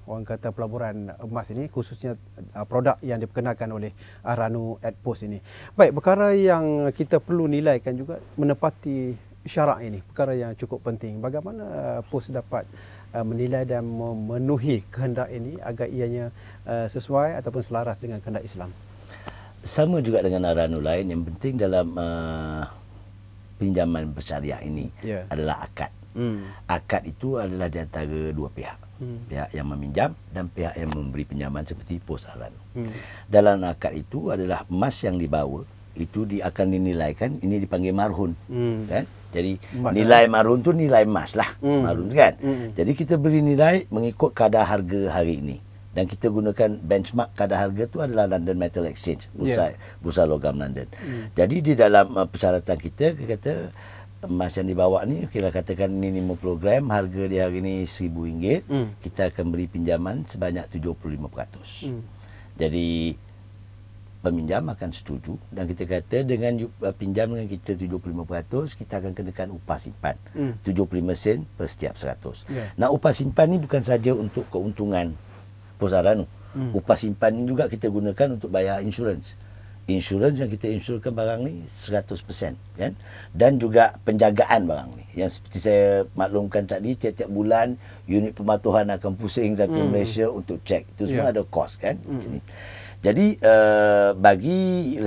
orang kata pelaburan emas ini, khususnya produk yang diperkenalkan oleh Ar-Rahnu Adpost ini. Baik, perkara yang kita perlu nilaikan juga menepati syarak ini, perkara yang cukup penting. Bagaimana pos dapat menilai dan memenuhi kehendak ini agar ianya sesuai ataupun selaras dengan kehendak Islam? Sama juga dengan Ar-Rahnu lain, yang penting dalam pinjaman bersyariah ini adalah akad. Akad itu adalah di antara dua pihak. Pihak yang meminjam dan pihak yang memberi pinjaman seperti Pos Ar-Rahnu. Dalam akad itu adalah emas yang dibawa itu akan dinilaikan, ini dipanggil marhun, kan? Jadi emas nilai marhun tu nilai emas lah, marhun kan? Jadi kita beri nilai mengikut kadar harga hari ini. Dan kita gunakan benchmark kadar harga tu adalah London Metal Exchange, bursa logam London. Jadi di dalam persyaratan kita kata emas yang dibawa ni, kita katakan ini 50 gram, harga dia hari ni RM1,000, kita akan beri pinjaman sebanyak 75%. Jadi peminjam akan setuju dan kita kata dengan pinjam dengan kita 75%, kita akan kenakan upah simpan 75 sen per setiap 100. Nah, upah simpan ni bukan saja untuk keuntungan Pos Ar-Rahnu. Upah simpan ni juga kita gunakan untuk bayar insurans. Insurans yang kita insurkan barang ni 100%, kan? Dan juga penjagaan barang ni. Yang seperti saya maklumkan tadi, tiap-tiap bulan unit pematuhan akan pusing satu Malaysia untuk cek. Itu semua ada kos, kan? Jadi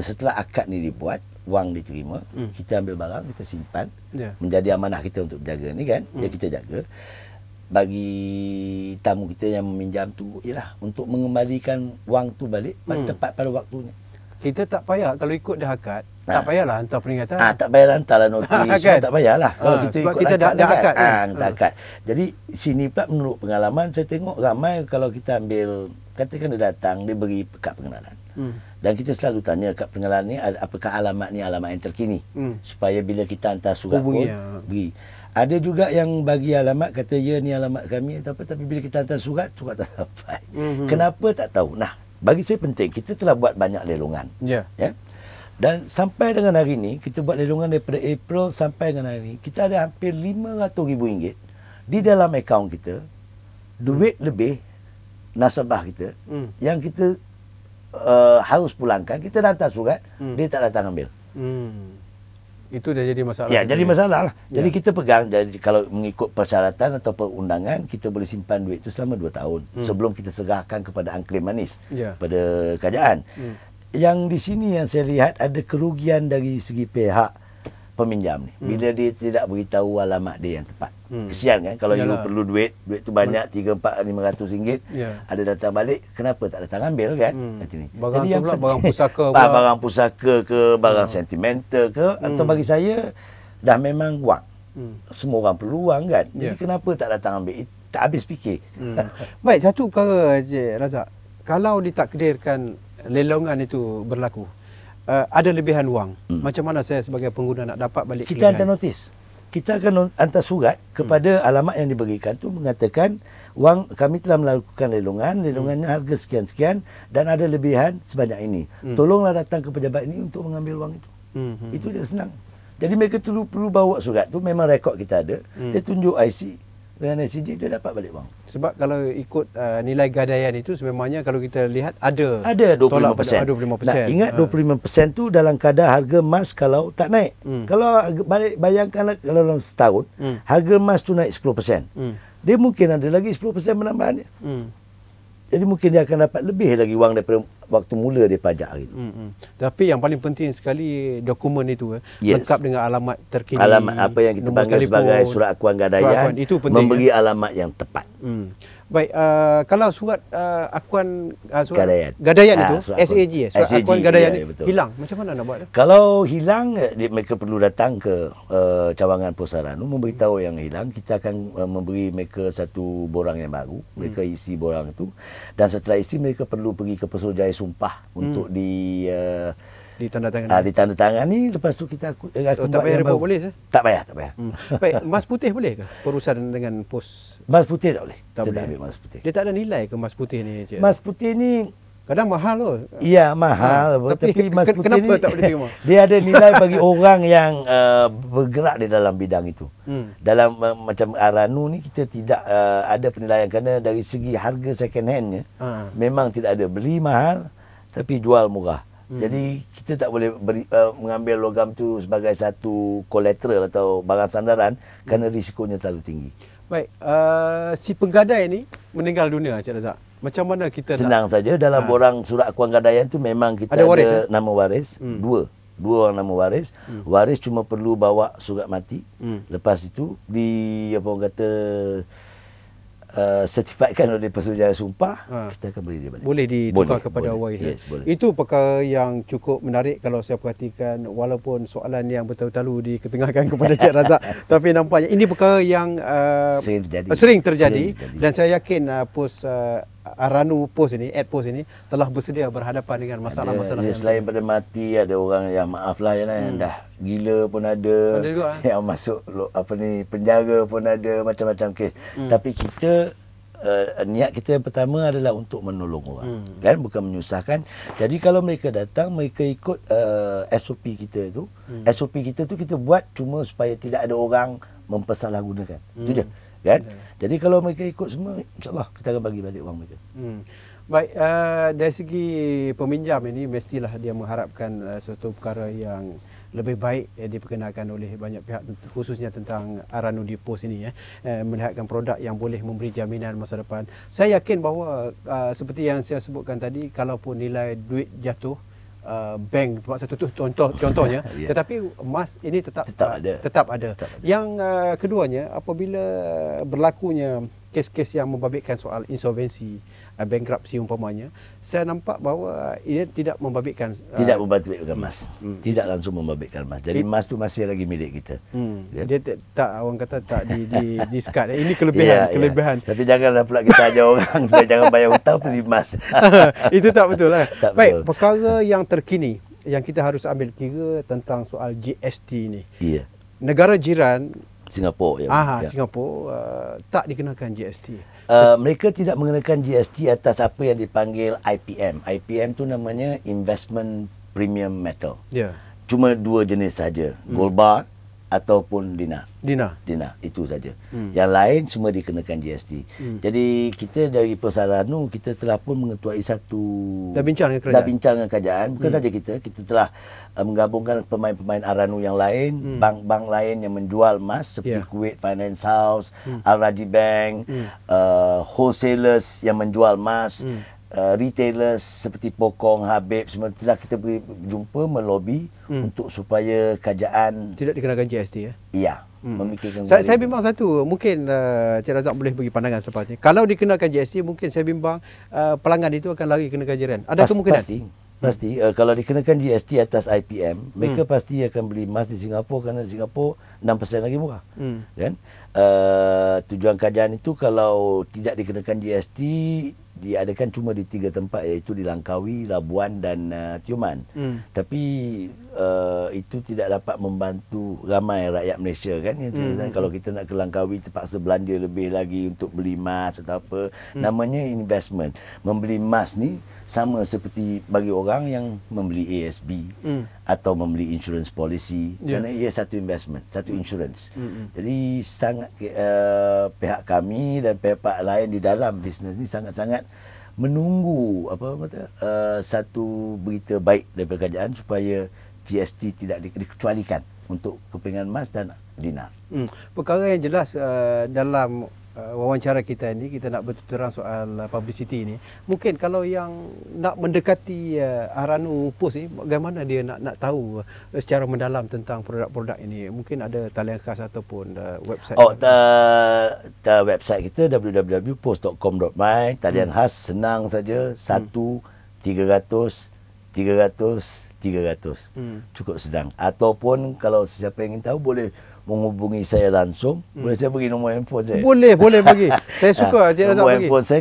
setelah akad ni dibuat, wang diterima, kita ambil barang, kita simpan, menjadi amanah kita untuk jaga ni, kan? Jadi kita jaga. Bagi tamu kita yang meminjam tu ialah untuk mengembalikan wang tu balik tepat pada waktunya. Kita tak payah kalau ikut dah akad, tak payahlah hantar peringatan. Tak payahlah hantarlah notis, kan? Tak payahlah. Kalau kita sebab ikut kita dah akad. Hantar akad. Jadi sini pula menurut pengalaman saya tengok ramai kalau kita ambil, katakan dia datang, dia beri kad pengenalan. Dan kita selalu tanya kad pengenalan ni apakah alamat ni alamat yang terkini, supaya bila kita hantar surat pun beri. Ada juga yang bagi alamat, kata ya ni alamat kami, tapi bila kita hantar surat tak sampai. Kenapa tak tahu. Nah, bagi saya penting, kita telah buat banyak lelongan. Ya. Dan sampai dengan hari ini, kita buat lelongan daripada April sampai dengan hari ini, kita ada hampir RM500,000 di dalam akaun kita, duit lebih nasabah kita, yang kita harus pulangkan. Kita dah hantar surat, dia tak datang ambil. Itu dah jadi masalah. Ya, jadi masalah lah. Jadi kita pegang, jadi kalau mengikut persyaratan atau perundangan, kita boleh simpan duit itu selama 2 tahun sebelum kita serahkan kepada angklem manis pada kerajaan. Yang di sini yang saya lihat ada kerugian dari segi pihak peminjam ni. Bila dia tidak beritahu alamat dia yang tepat. Kesian kan kalau you perlu duit tu banyak, 3, 4, RM500, ada datang balik, kenapa tak datang ambil, kan? Macam ni. Barang Jadi tu pula barang pusaka pula. Barang pusaka ke, barang sentimental ke, atau bagi saya dah memang wang. Semua orang perlu wang, kan? Jadi kenapa tak datang ambil? Tak habis fikir. Baik, satu perkara Cik Razak. Kalau ditakdirkan lelongan itu berlaku, ada lebihan wang, macam mana saya sebagai pengguna nak dapat balik kita hantar notis. kita akan hantar surat kepada alamat yang diberikan tu mengatakan wang kami telah melakukan lelongannya harga sekian-sekian dan ada lebihan sebanyak ini. Tolonglah datang ke pejabat ini untuk mengambil wang itu. Itu je senang. Jadi mereka perlu bawa surat tu, memang rekod kita ada. Dia tunjuk IC dengan ICG, dia dapat balik wang. Sebab kalau ikut nilai gadaian itu sebenarnya kalau kita lihat ada 25%. 25%. Nah, ingat 25% tu dalam kadar harga emas kalau tak naik. Kalau bayangkanlah kalau dalam setahun harga emas tu naik 10%. Dia mungkin ada lagi 10% penambahan dia. Jadi mungkin dia akan dapat lebih lagi wang daripada waktu mula dia pajak hari itu. Tapi yang paling penting sekali dokumen itu lengkap dengan alamat terkini. Alamat apa yang kita panggil sebagai surat akuan gadaian, itu penting, memberi alamat yang tepat. Baik, kalau surat akuan gadaian itu SAG, surat akuan gadaian hilang, macam mana nak buat? Kalau hilang, mereka perlu datang ke cawangan Pos Saranu memberitahu yang hilang. Kita akan memberi mereka satu borang yang baru. Mereka isi borang itu dan setelah isi mereka perlu pergi ke Pesuruhjaya Sumpah untuk ditandatangani. Lepas tu kita aku tak payah report polis Tak payah. Baik, emas putih boleh ke berurusan dengan pos? Emas putih tak boleh. Tak boleh ambil emas putih. Dia tak ada nilai ke emas putih ni, Cik? Emas putih ni kadang mahal loh. Iya, mahal. Tapi emas putih kenapa ni tak boleh terima? Dia ada nilai bagi orang yang bergerak di dalam bidang itu. Dalam macam Aranu ni kita tidak ada penilaian kerana dari segi harga second handnya memang tidak ada. Beli mahal tapi jual murah. Jadi kita tak boleh mengambil logam tu sebagai satu collateral atau barang sandaran kerana risikonya terlalu tinggi. Baik, si penggadai ni meninggal dunia, Cik Razak. Macam mana kita senang saja dalam borang surat akuan gadaian tu memang kita ada waris, nama waris, dua orang nama waris. Waris cuma perlu bawa surat mati. Lepas itu apa orang kata certifiedkan oleh Pesuruhjaya Sumpah, kita akan beri dia balik. Boleh ditukar kepada waris. Yes, boleh. Itu perkara yang cukup menarik kalau saya perhatikan, walaupun soalan yang betul-betul diketengahkan kepada Cik Razak, tapi nampaknya ini perkara yang sering terjadi. Dan saya yakin pos Aranu Pos ini, Pos ini telah bersedia berhadapan dengan masalah-masalah yang selain pada mati, ada orang yang maaflah yang dah gila pun ada yang masuk penjara pun ada, macam-macam kes. Tapi kita niat kita yang pertama adalah untuk menolong orang, kan, bukan menyusahkan. Jadi kalau mereka datang, mereka ikut SOP kita tu. SOP kita tu kita buat cuma supaya tidak ada orang mempersalahgunakan. Itu je. Kan? Jadi kalau mereka ikut semua, insyaAllah kita akan bagi balik wang mereka. Baik, dari segi peminjam ini mestilah dia mengharapkan sesuatu perkara yang lebih baik diperkenalkan oleh banyak pihak, khususnya tentang Aranu di Pos ini, melihatkan produk yang boleh memberi jaminan masa depan. Saya yakin bahawa seperti yang saya sebutkan tadi, kalaupun nilai duit jatuh, bank satu tu contohnya, tetapi emas ini tetap ada. Yang keduanya, apabila berlakunya kes-kes yang membabitkan soal insolvensi, bankruptcy umpamanya, saya nampak bahawa ia tidak membabitkan emas. Tidak langsung membabitkan emas. Jadi emas tu masih lagi milik kita. Dia tak, orang kata tak di-skat. Ini kelebihan. Tapi janganlah pula kita ajar orang supaya jangan bayar hutang beli emas. Itu tak betul lah. Baik, perkara yang terkini yang kita harus ambil kira tentang soal GST ni. Negara jiran Singapura Singapura tak dikenakan GST. Mereka tidak mengenakan GST atas apa yang dipanggil IPM. IPM tu namanya Investment Premium Metal. Cuma dua jenis saja, gold bar ataupun dinar. Itu saja. Yang lain semua dikenakan GST. Jadi kita dari Pos Saranu, kita telah pun mengetuai dah bincang dengan kerajaan. Bukan saja kita telah menggabungkan pemain-pemain Aranu yang lain, bank-bank lain yang menjual emas seperti Kuwait Finance House, Al-Rajhi Bank, wholesalers yang menjual emas, retailers seperti Pokong, Habib, semua telah kita berjumpa melobi untuk supaya kerajaan tidak dikenakan GST memikirkan. Saya bimbang satu, mungkin Cik Razak boleh bagi pandangan selepas ni. Kalau dikenakan GST, mungkin saya bimbang pelanggan itu akan lari ke negara jiran. Ada kemungkinan? Pasti. Kalau dikenakan GST atas IPM, mereka pasti akan beli emas di Singapura kerana di Singapura 6% lagi murah. Kan? Tujuan kerajaan itu kalau tidak dikenakan GST, diadakan cuma di 3 tempat, iaitu di Langkawi, Labuan dan Tioman. Tapi itu tidak dapat membantu ramai rakyat Malaysia kan. Kalau kita nak ke Langkawi terpaksa belanja lebih lagi untuk beli emas atau apa. Namanya investment. Membeli emas ni sama seperti bagi orang yang membeli ASB atau membeli insurance policy, kerana ia satu investment, satu insurance. Jadi sangat pihak kami dan pihak lain di dalam bisnes ni sangat-sangat menunggu satu berita baik daripada kerajaan supaya GST tidak dikecualikan untuk kepingan emas dan dinar. Perkara yang jelas dalam wawancara kita ini, kita nak betul terang soal publicity ini. Mungkin kalau yang nak mendekati Aranu Post ni, bagaimana dia nak tahu secara mendalam tentang produk-produk ini? Mungkin ada talian khas ataupun website. Website kita www.post.com.my. Talian khas senang saja, 1-300-300-300. Cukup sedang. Ataupun kalau sesiapa yang ingin tahu boleh menghubungi saya langsung. Boleh saya bagi nombor handphone saya? Boleh bagi. Saya suka Cik Razak bagi. Nombor handphone saya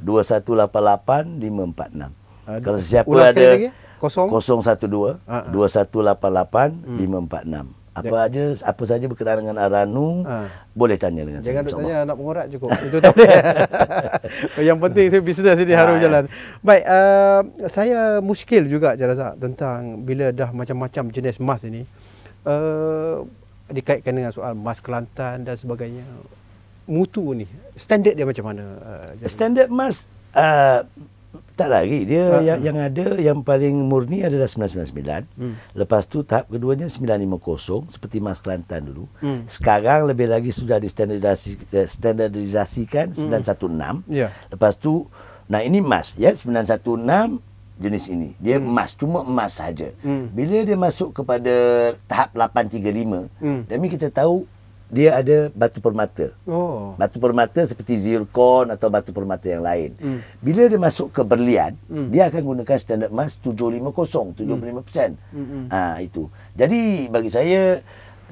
012-2188-546. Kalau sesiapa ulang ada lagi? 012-2188-546. Apa saja berkenaan dengan Aranu, boleh tanya dengan Jangan saya. Jangan tanya nak mengorak cukup. Itu tak boleh. Yang penting bisnes ini harus jalan. Baik, saya muskil juga Cik Razak tentang bila dah macam-macam jenis emas ini. Dikaitkan dengan soal emas Kelantan dan sebagainya. Mutu ni, standard dia macam mana? Standard emas tak lagi. Dia yang ada, yang paling murni adalah 999. Lepas tu tahap keduanya 950 seperti emas Kelantan dulu. Sekarang lebih lagi sudah standardisasikan 916. Lepas tu, nah ini emas ya, 916 jenis ini. Dia emas, cuma emas saja. Bila dia masuk kepada tahap 835, demi kita tahu dia ada batu permata. Batu permata seperti zirkon atau batu permata yang lain. Bila dia masuk ke berlian, dia akan gunakan standard emas 750, 75%. Itu. Jadi bagi saya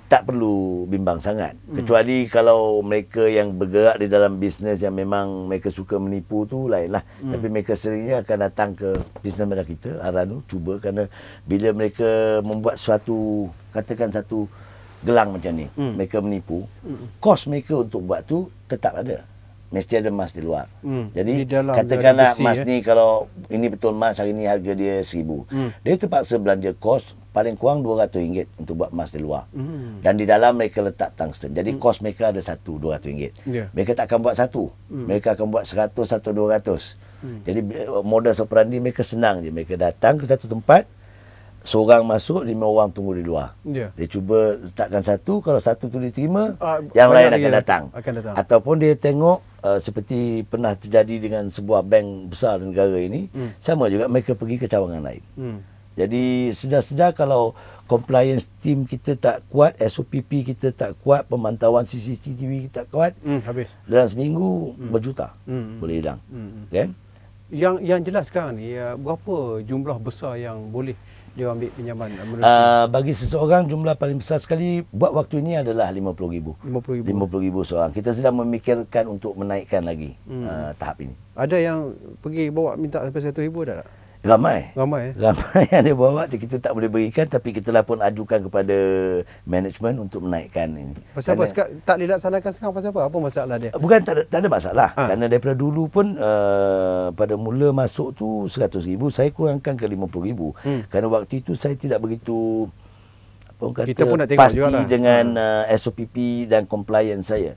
tak perlu bimbang sangat. Kecuali kalau mereka yang bergerak di dalam bisnes yang memang mereka suka menipu tu lainlah. Tapi mereka seringnya akan datang ke bisnes macam kita, Aranu, cuba, kerana bila mereka membuat suatu, katakan satu gelang macam ni, mereka menipu, kos mereka untuk buat tu tetap ada. Mesti ada emas di luar. Jadi katakanlah emas ni, kalau ini betul emas, hari ni harga dia 1,000. Dia terpaksa belanja kos paling kurang RM200 untuk buat emas di luar. Dan di dalam mereka letak tungsten. Jadi kos mereka ada RM200. Mereka tak akan buat satu. Mereka akan buat 100 atau 200. Jadi modus operandi mereka senang je. Mereka datang ke satu tempat, seorang masuk, 5 orang tunggu di luar. Dia cuba letakkan satu, kalau satu tu diterima, yang lain akan datang. Ataupun dia tengok seperti pernah terjadi dengan sebuah bank besar di negara ini, sama juga mereka pergi ke cawangan lain. Jadi sedar-sedar kalau compliance team kita tak kuat, SOPP kita tak kuat, pemantauan CCTV kita tak kuat, habis. Dalam seminggu berjuta boleh hilang. Kan? Yang jelas sekarang ni, berapa jumlah besar yang boleh dia ambil pinjaman? Bagi seseorang jumlah paling besar sekali buat waktu ini adalah RM50,000. RM50,000 seorang. Kita sedang memikirkan untuk menaikkan lagi tahap ini. Ada yang pergi bawa minta sampai RM100,000 dah tak? Ramai yang dia bawa, kita tak boleh berikan, tapi kita lah pun ajukan kepada management untuk menaikkan ini. Pasal apa? Tak dilaksanakan sekarang pasal apa? Apa masalah dia? Bukan, tak ada masalah. Kerana daripada dulu pun pada mula masuk tu RM100,000, saya kurangkan ke RM50,000. Kerana waktu itu saya tidak begitu kita pun nak pasti dengan SOPP dan compliance saya.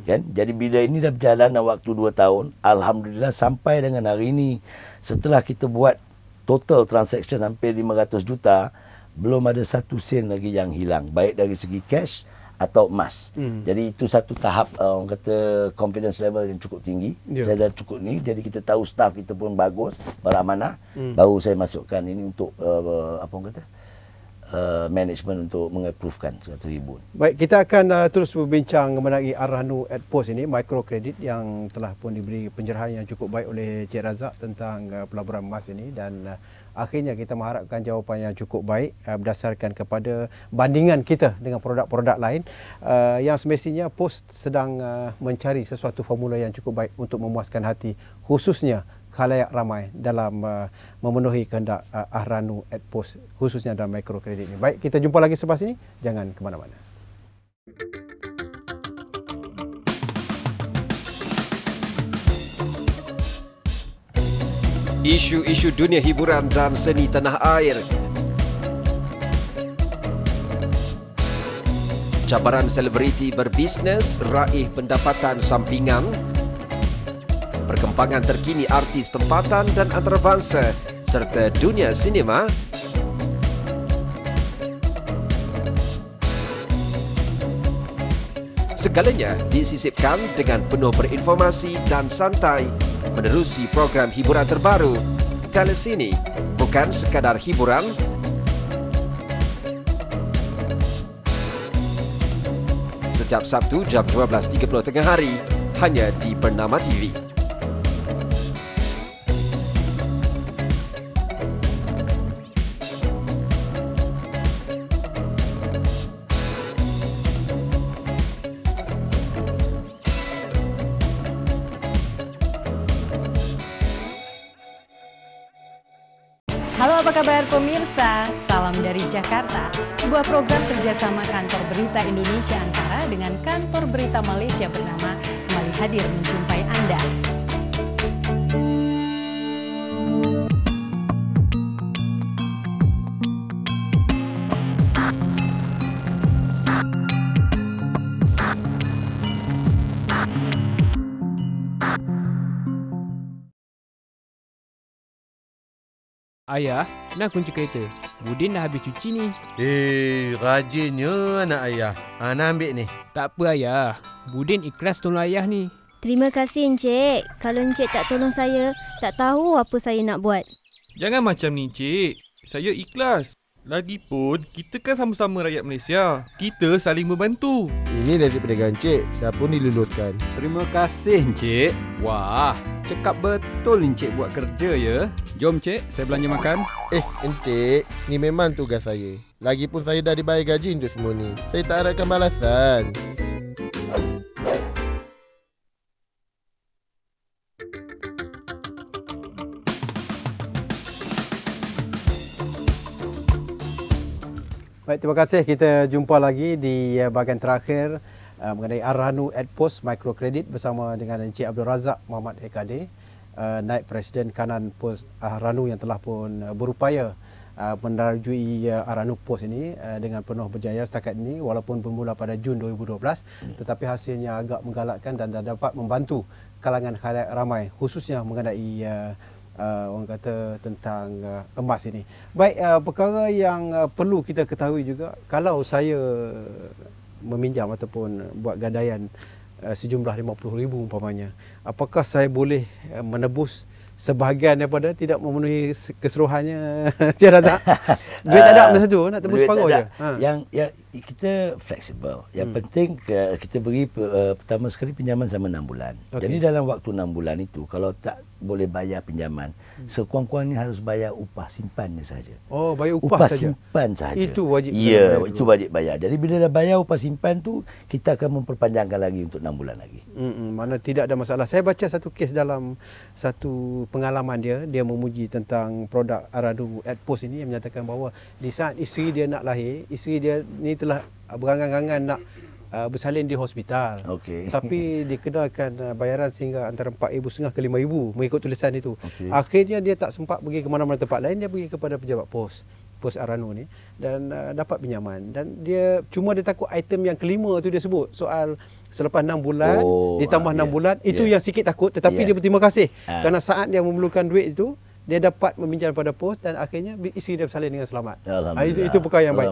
Kan? Jadi bila ini dah berjalan dalam waktu 2 tahun, alhamdulillah sampai dengan hari ini, setelah kita buat total transaction hampir 500 juta, belum ada satu sen lagi yang hilang, baik dari segi cash atau emas. Jadi itu satu tahap orang kata confidence level yang cukup tinggi. Saya dah cukup ni, jadi kita tahu staff kita pun bagus, beramanah. Baru saya masukkan ini untuk apa orang kata management untuk mengapprovekan 100,000. Baik, kita akan terus berbincang mengenai Ar-Ranu Adpost ini, microkredit yang telah pun diberi pencerahan yang cukup baik oleh Cik Razak tentang pelaburan emas ini, dan akhirnya kita mengharapkan jawapan yang cukup baik berdasarkan kepada bandingan kita dengan produk-produk lain yang semestinya POS sedang mencari sesuatu formula yang cukup baik untuk memuaskan hati khususnya khalayak ramai dalam memenuhi kehendak Ar-Ranu Adpost khususnya dalam mikrokredit ini. Baik, kita jumpa lagi selepas ini. Jangan ke mana-mana. Isu-isu dunia hiburan dan seni tanah air. Cabaran selebriti berbisnes raih pendapatan sampingan. Perkembangan terkini artis tempatan dan antarabangsa serta dunia sinema. Segalanya disisipkan dengan penuh berinformasi dan santai menerusi program hiburan terbaru. Telesini bukan sekadar hiburan, setiap Sabtu jam 12.30 tengah hari hanya di Bernama TV. Halo, apa kabar pemirsa? Salam dari Jakarta. Sebuah program kerjasama Kantor Berita Indonesia Antara dengan Kantor Berita Malaysia bernama kembali hadir menjumpai Anda. Ayah, nak kunci kereta. Budin dah habis cuci ni. Rajinnya anak ayah. Nak ambil ni. Tak apa ayah. Budin ikhlas tolong ayah ni. Terima kasih Encik. Kalau Encik tak tolong saya, tak tahu apa saya nak buat. Jangan macam ni Encik. Saya ikhlas. Lagipun, kita kan sama-sama rakyat Malaysia. Kita saling membantu. Ini rezeki perdagangan Encik. Dah pun diluluskan. Terima kasih Encik. Wah, cakap betul Encik buat kerja ya. Jom Encik, saya belanja makan. Encik, ni memang tugas saya. Lagipun saya dah dibayar gaji untuk semua ni. Saya tak harapkan balasan. Baik, terima kasih. Kita jumpa lagi di bahagian terakhir mengenai Ar-Ranu Adpost Microkredit bersama dengan Encik Abdul Razak Muhammad Ekadir, Naib Presiden Kanan POS Ar-Ranu yang telah pun berupaya mendarjui Ar-Ranu POS ini dengan penuh berjaya setakat ini, walaupun bermula pada Jun 2012, tetapi hasilnya agak menggalakkan dan dapat membantu kalangan khalayak ramai khususnya mengenai orang kata tentang emas ini. Baik, perkara yang perlu kita ketahui juga, kalau saya meminjam ataupun buat gadaian sejumlah 50,000 umpamanya, apakah saya boleh menebus sebahagian daripada, tidak memenuhi keseluruhannya? Cik Razak, duit tak ada masa tu, nak tebus separuh je. Yang kita fleksibel. Yang penting kita beri pertama sekali pinjaman sama 6 bulan. Jadi dalam waktu 6 bulan itu, kalau tak boleh bayar pinjaman, sekurang-kurangnya harus bayar upah simpannya saja. Oh, bayar upah saja. Simpan saja. Itu wajib. Ya, itu wajib bayar. Jadi bila dah bayar upah simpan tu, kita akan memperpanjangkan lagi untuk 6 bulan lagi. Mana tidak ada masalah. Saya baca satu kes dalam satu pengalaman dia memuji tentang produk Ar-Ranu Adpost ini, yang menyatakan bahawa di saat isteri dia nak lahir, isteri dia ni telah berangan-angan nak bersalin di hospital. Tapi dikenakan bayaran sehingga antara 4,500 ke 5,000 mengikut tulisan itu. Akhirnya dia tak sempat pergi ke mana-mana tempat lain, dia pergi kepada pejabat POS Ar-Ranu ni dan dapat pinjaman. Dan dia takut item yang kelima tu dia sebut, soal selepas 6 bulan ditambah 6 bulan, itu yang sikit takut, tetapi dia berterima kasih kerana saat dia memerlukan duit itu, dia dapat meminjam pada POS dan akhirnya isteri dia bersalin dengan selamat. Itu perkara yang baik.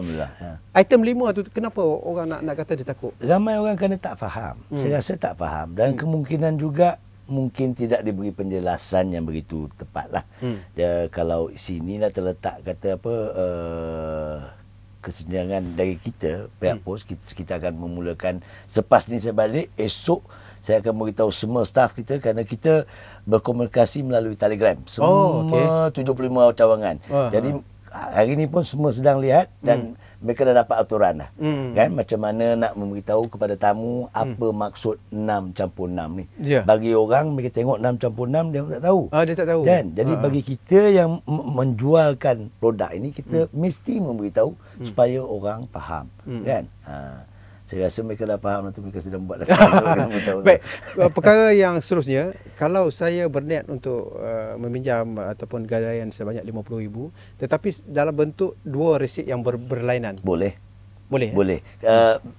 Item 5 tu kenapa orang nak kata dia takut? Ramai orang kerana tak faham. Saya rasa tak faham dan kemungkinan juga mungkin tidak diberi penjelasan yang begitu tepatlah. Kalau sini lah terletak kata apa kesenjangan dari kita, pihak pos, kita akan memulakan selepas ni saya balik, esok saya akan beritahu semua staf kita kerana kita berkomunikasi melalui Telegram. Semua 75 cawangan. Jadi hari ni pun semua sedang lihat dan mereka dah dapat aturan dah. Kan macam mana nak memberitahu kepada tamu apa maksud 6+6 ni. Bagi orang mereka tengok 6+6 dia tak tahu. Dia tak tahu. Kan? Jadi bagi kita yang menjualkan produk ini kita mesti memberitahu supaya orang faham. Kan? Saya rasa mereka dah faham nanti mereka sedang buat dah. Baik, perkara yang seterusnya, kalau saya berniat untuk meminjam ataupun gadaian sebanyak 50,000 tetapi dalam bentuk 2 resit yang berlainan. Boleh. Boleh. Boleh.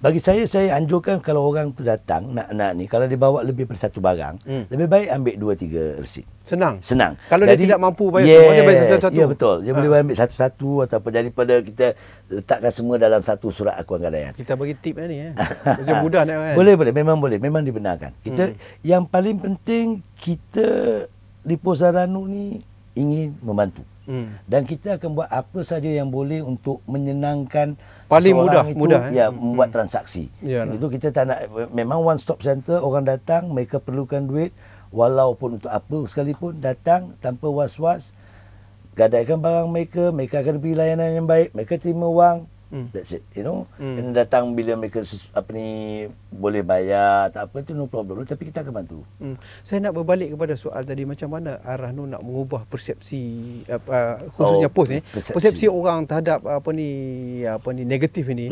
Bagi saya anjurkan kalau orang tu datang nak ni, kalau dia bawa lebih daripada satu barang, lebih baik ambil 2-3 resit. Senang. Kalau dia tidak mampu bayar semua, dia bayar satu-satu. Ya, betul. Dia boleh ambil satu-satu ataupun daripada kita letakkan semua dalam satu surat akuan gadaian. Kita bagi tip ni Macam mudah nak kan. Boleh, memang dibenarkan. Kita yang paling penting kita di Pos Zaranu ni ingin membantu. Dan kita akan buat apa saja yang boleh untuk menyenangkan paling mudah membuat transaksi. Itu kita tak nak, memang one stop center, orang datang mereka perlukan duit walaupun untuk apa sekalipun, datang tanpa was-was, gadaikan barang mereka akan beri layanan yang baik, mereka terima wang. That's it, Dan datang bila mereka boleh bayar tak apa, itu no problem, tapi kita akan bantu. Saya nak berbalik kepada soal tadi, macam mana Arah Nur nak mengubah persepsi khususnya pos ni, persepsi orang terhadap negatif ini.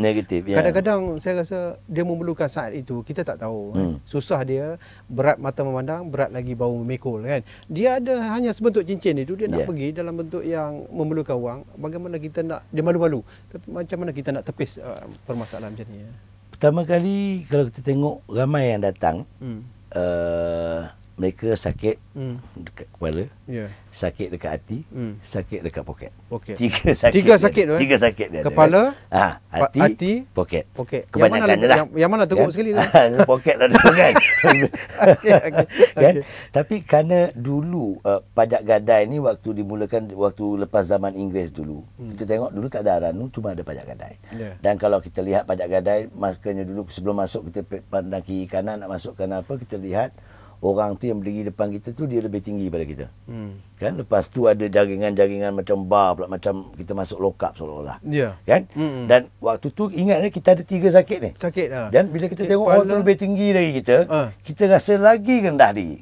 Kadang-kadang saya rasa dia memerlukan saat itu, kita tak tahu. Susah dia, berat mata memandang, berat lagi bau memekul kan. Dia ada hanya sebentuk cincin itu, dia nak pergi dalam bentuk yang memerlukan wang. Bagaimana kita nak, dia malu-malu, tapi macam mana kita nak tepis permasalahan macam ni? Pertama kali kalau kita tengok ramai yang datang, mereka sakit dekat kepala, sakit dekat hati, sakit dekat poket. Tiga sakit dia. Kepala, hati, poket. Kebanyakannya lah. Yang mana teruk sekali tu? Poket lah kan. Kan? Tapi kerana dulu pajak gadai ni waktu dimulakan, waktu lepas zaman Inggeris dulu, kita tengok dulu tak ada Aranu, cuma ada pajak gadai. Dan kalau kita lihat pajak gadai, makanya dulu sebelum masuk kita pandang kiri kanan nak masukkan apa, kita lihat orang tu yang berdiri depan kita tu dia lebih tinggi daripada kita. Kan? Lepas tu ada jaringan-jaringan macam bar pula, macam kita masuk lokap seolah-olah. Kan? Dan waktu tu ingatnya kita ada 3 sakit ni. Dan bila kita tengok orang tu lebih tinggi dari kita, kita rasa lagi rendah diri.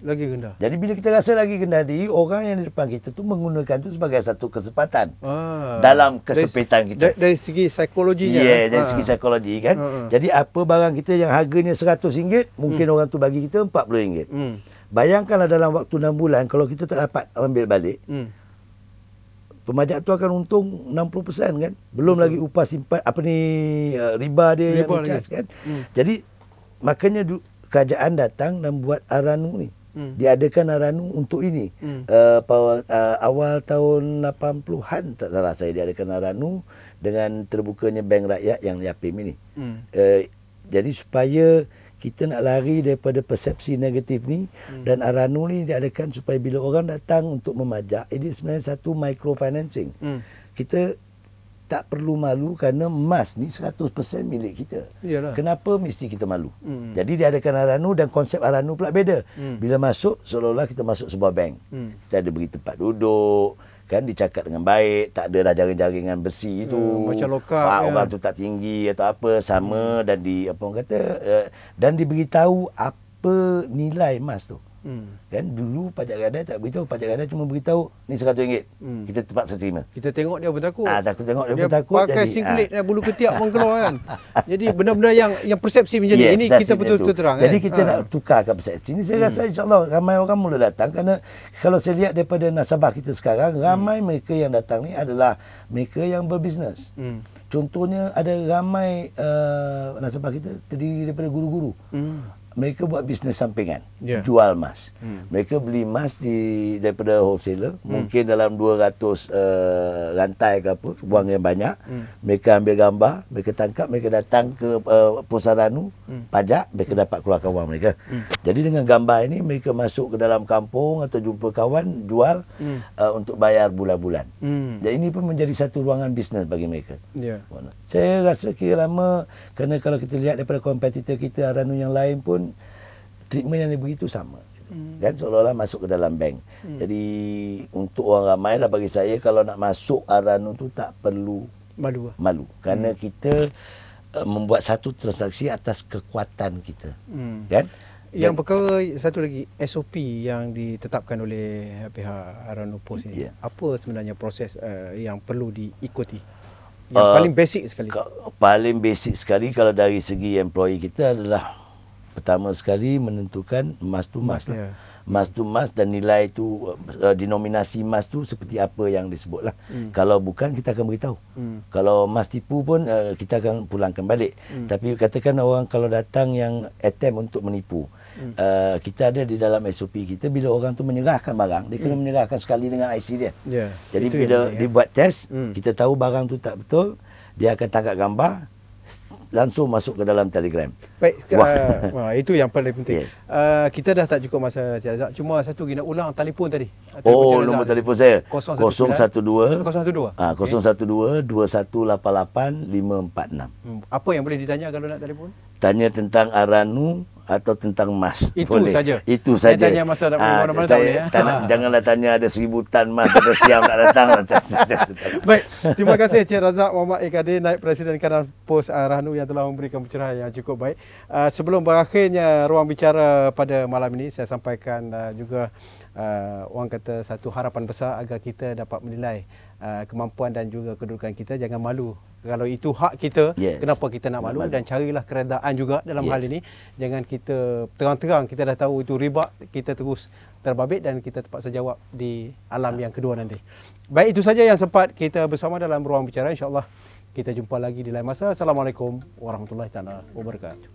Jadi bila kita rasa lagi rendah diri, orang yang di depan kita tu menggunakan tu sebagai satu kesempatan dalam kesempitan kita. Dari segi psikologinya. Dari segi psikologi kan. Jadi apa barang kita yang harganya RM100, mungkin orang tu bagi kita RM40. Bayangkanlah dalam waktu 6 bulan kalau kita tak dapat ambil balik, pemajak tu akan untung 60% kan. Belum lagi upah simpan riba dia yang charge kan. Jadi makanya kerajaan datang dan buat Aranu ni. Diadakan Aranu untuk ini. Awal tahun 80-an tak salah saya diadakan Aranu dengan terbukanya Bank Rakyat yang Yapim ini. Jadi supaya kita nak lari daripada persepsi negatif ni, dan Aranu ni diadakan supaya bila orang datang untuk memajak, ini sebenarnya satu microfinancing. Kita tak perlu malu kerana emas ni 100% milik kita. Kenapa mesti kita malu? Jadi diadakan Aranu dan konsep Aranu pula beda. Bila masuk seolah-olah kita masuk sebuah bank. Kita ada beri tempat duduk, kan, dicakap dengan baik, tak ada dah jaring-jaringan besi tu. Macam lokap. Orang tu tak tinggi atau apa, sama dan dan diberitahu apa nilai emas tu. Kan dulu pajak gadai tak beritahu, pajak gadai cuma beritahu ni RM100. Kita terpaksa terima. Kita tengok dia pun takut. Tengok dia pun takut. Pakai singlet bulu ketiak pun keluar kan. Jadi benda-benda yang persepsi macam ini kita betul-betul terang. Jadi kita nak tukarkan persepsi ni. Saya rasa insya-Allah ramai orang mula datang kerana kalau saya lihat daripada nasabah kita sekarang, ramai mereka yang datang ni adalah mereka yang berbisnes. Contohnya ada ramai nasabah kita terdiri daripada guru-guru. mereka buat bisnes sampingan, Ya. jual emas. Mereka beli emas daripada wholesaler, mungkin dalam 200 rantai ke apa, wang yang banyak. Mereka ambil gambar, mereka tangkap, mereka datang ke pos Aranu, pajak, mereka dapat keluarkan wang mereka. Jadi dengan gambar ini mereka masuk ke dalam kampung atau jumpa kawan, jual untuk bayar bulan-bulan. Dan ini pun menjadi satu ruangan bisnes bagi mereka. Ya. Saya rasa kira lama, kerana kalau kita lihat daripada kompetitor kita Aranu yang lain pun treatment yang diberi itu sama. Kan seolah-olah masuk ke dalam bank. Jadi untuk orang ramai lah bagi saya, kalau nak masuk Aranu tu tak perlu malu. Kerana kita membuat satu transaksi atas kekuatan kita. Kan? Yang perkara satu lagi, SOP yang ditetapkan oleh pihak Aranu Post ini. Apa sebenarnya proses yang perlu diikuti? Yang paling basic sekali. Paling basic sekali kalau dari segi employee kita adalah pertama sekali menentukan emas tu emas lah. Emas tu emas dan nilai tu, denominasi emas tu seperti apa yang disebutlah. Kalau bukan, kita akan beritahu. Kalau emas tipu pun kita akan pulangkan balik. Tapi katakan orang kalau datang yang attempt untuk menipu, kita ada di dalam SOP kita, bila orang tu menyerahkan barang, dia kena menyerahkan sekali dengan IC dia. Jadi bila dia buat test, kita tahu barang tu tak betul, dia akan tangkap gambar, langsung masuk ke dalam Telegram. Baik, itu yang paling penting. Kita dah tak cukup masa, Cik Razak. Cuma satu lagi nak ulang telefon tadi. Nombor telefon saya 012 2188 546. Apa yang boleh ditanya kalau nak telefon? Tanya tentang Aranu atau tentang emas. Itu boleh. saja. Itu saja. Saya tanya masa nak pergi mana-mana tak boleh. Janganlah tanya ada 1000 tan emas pada siang tak datang. Baik, terima kasih Cik Razak Muhammad Ekadir, Naib Presiden Kanan Pos Aranu yang telah memberikan pencerahan yang cukup baik. Sebelum berakhirnya ruang bicara pada malam ini, saya sampaikan juga orang kata satu harapan besar agar kita dapat menilai kemampuan dan juga kedudukan kita. Jangan malu. Kalau itu hak kita, kenapa kita nak malu? Dan carilah keredaan juga dalam hal ini. Jangan kita terang-terang kita dah tahu itu riba, kita terus terbabit dan kita terpaksa jawab di alam yang kedua nanti. Baik, itu saja yang sempat kita bersama dalam ruang bicara. InsyaAllah kita jumpa lagi di lain masa. Assalamualaikum warahmatullahi wabarakatuh.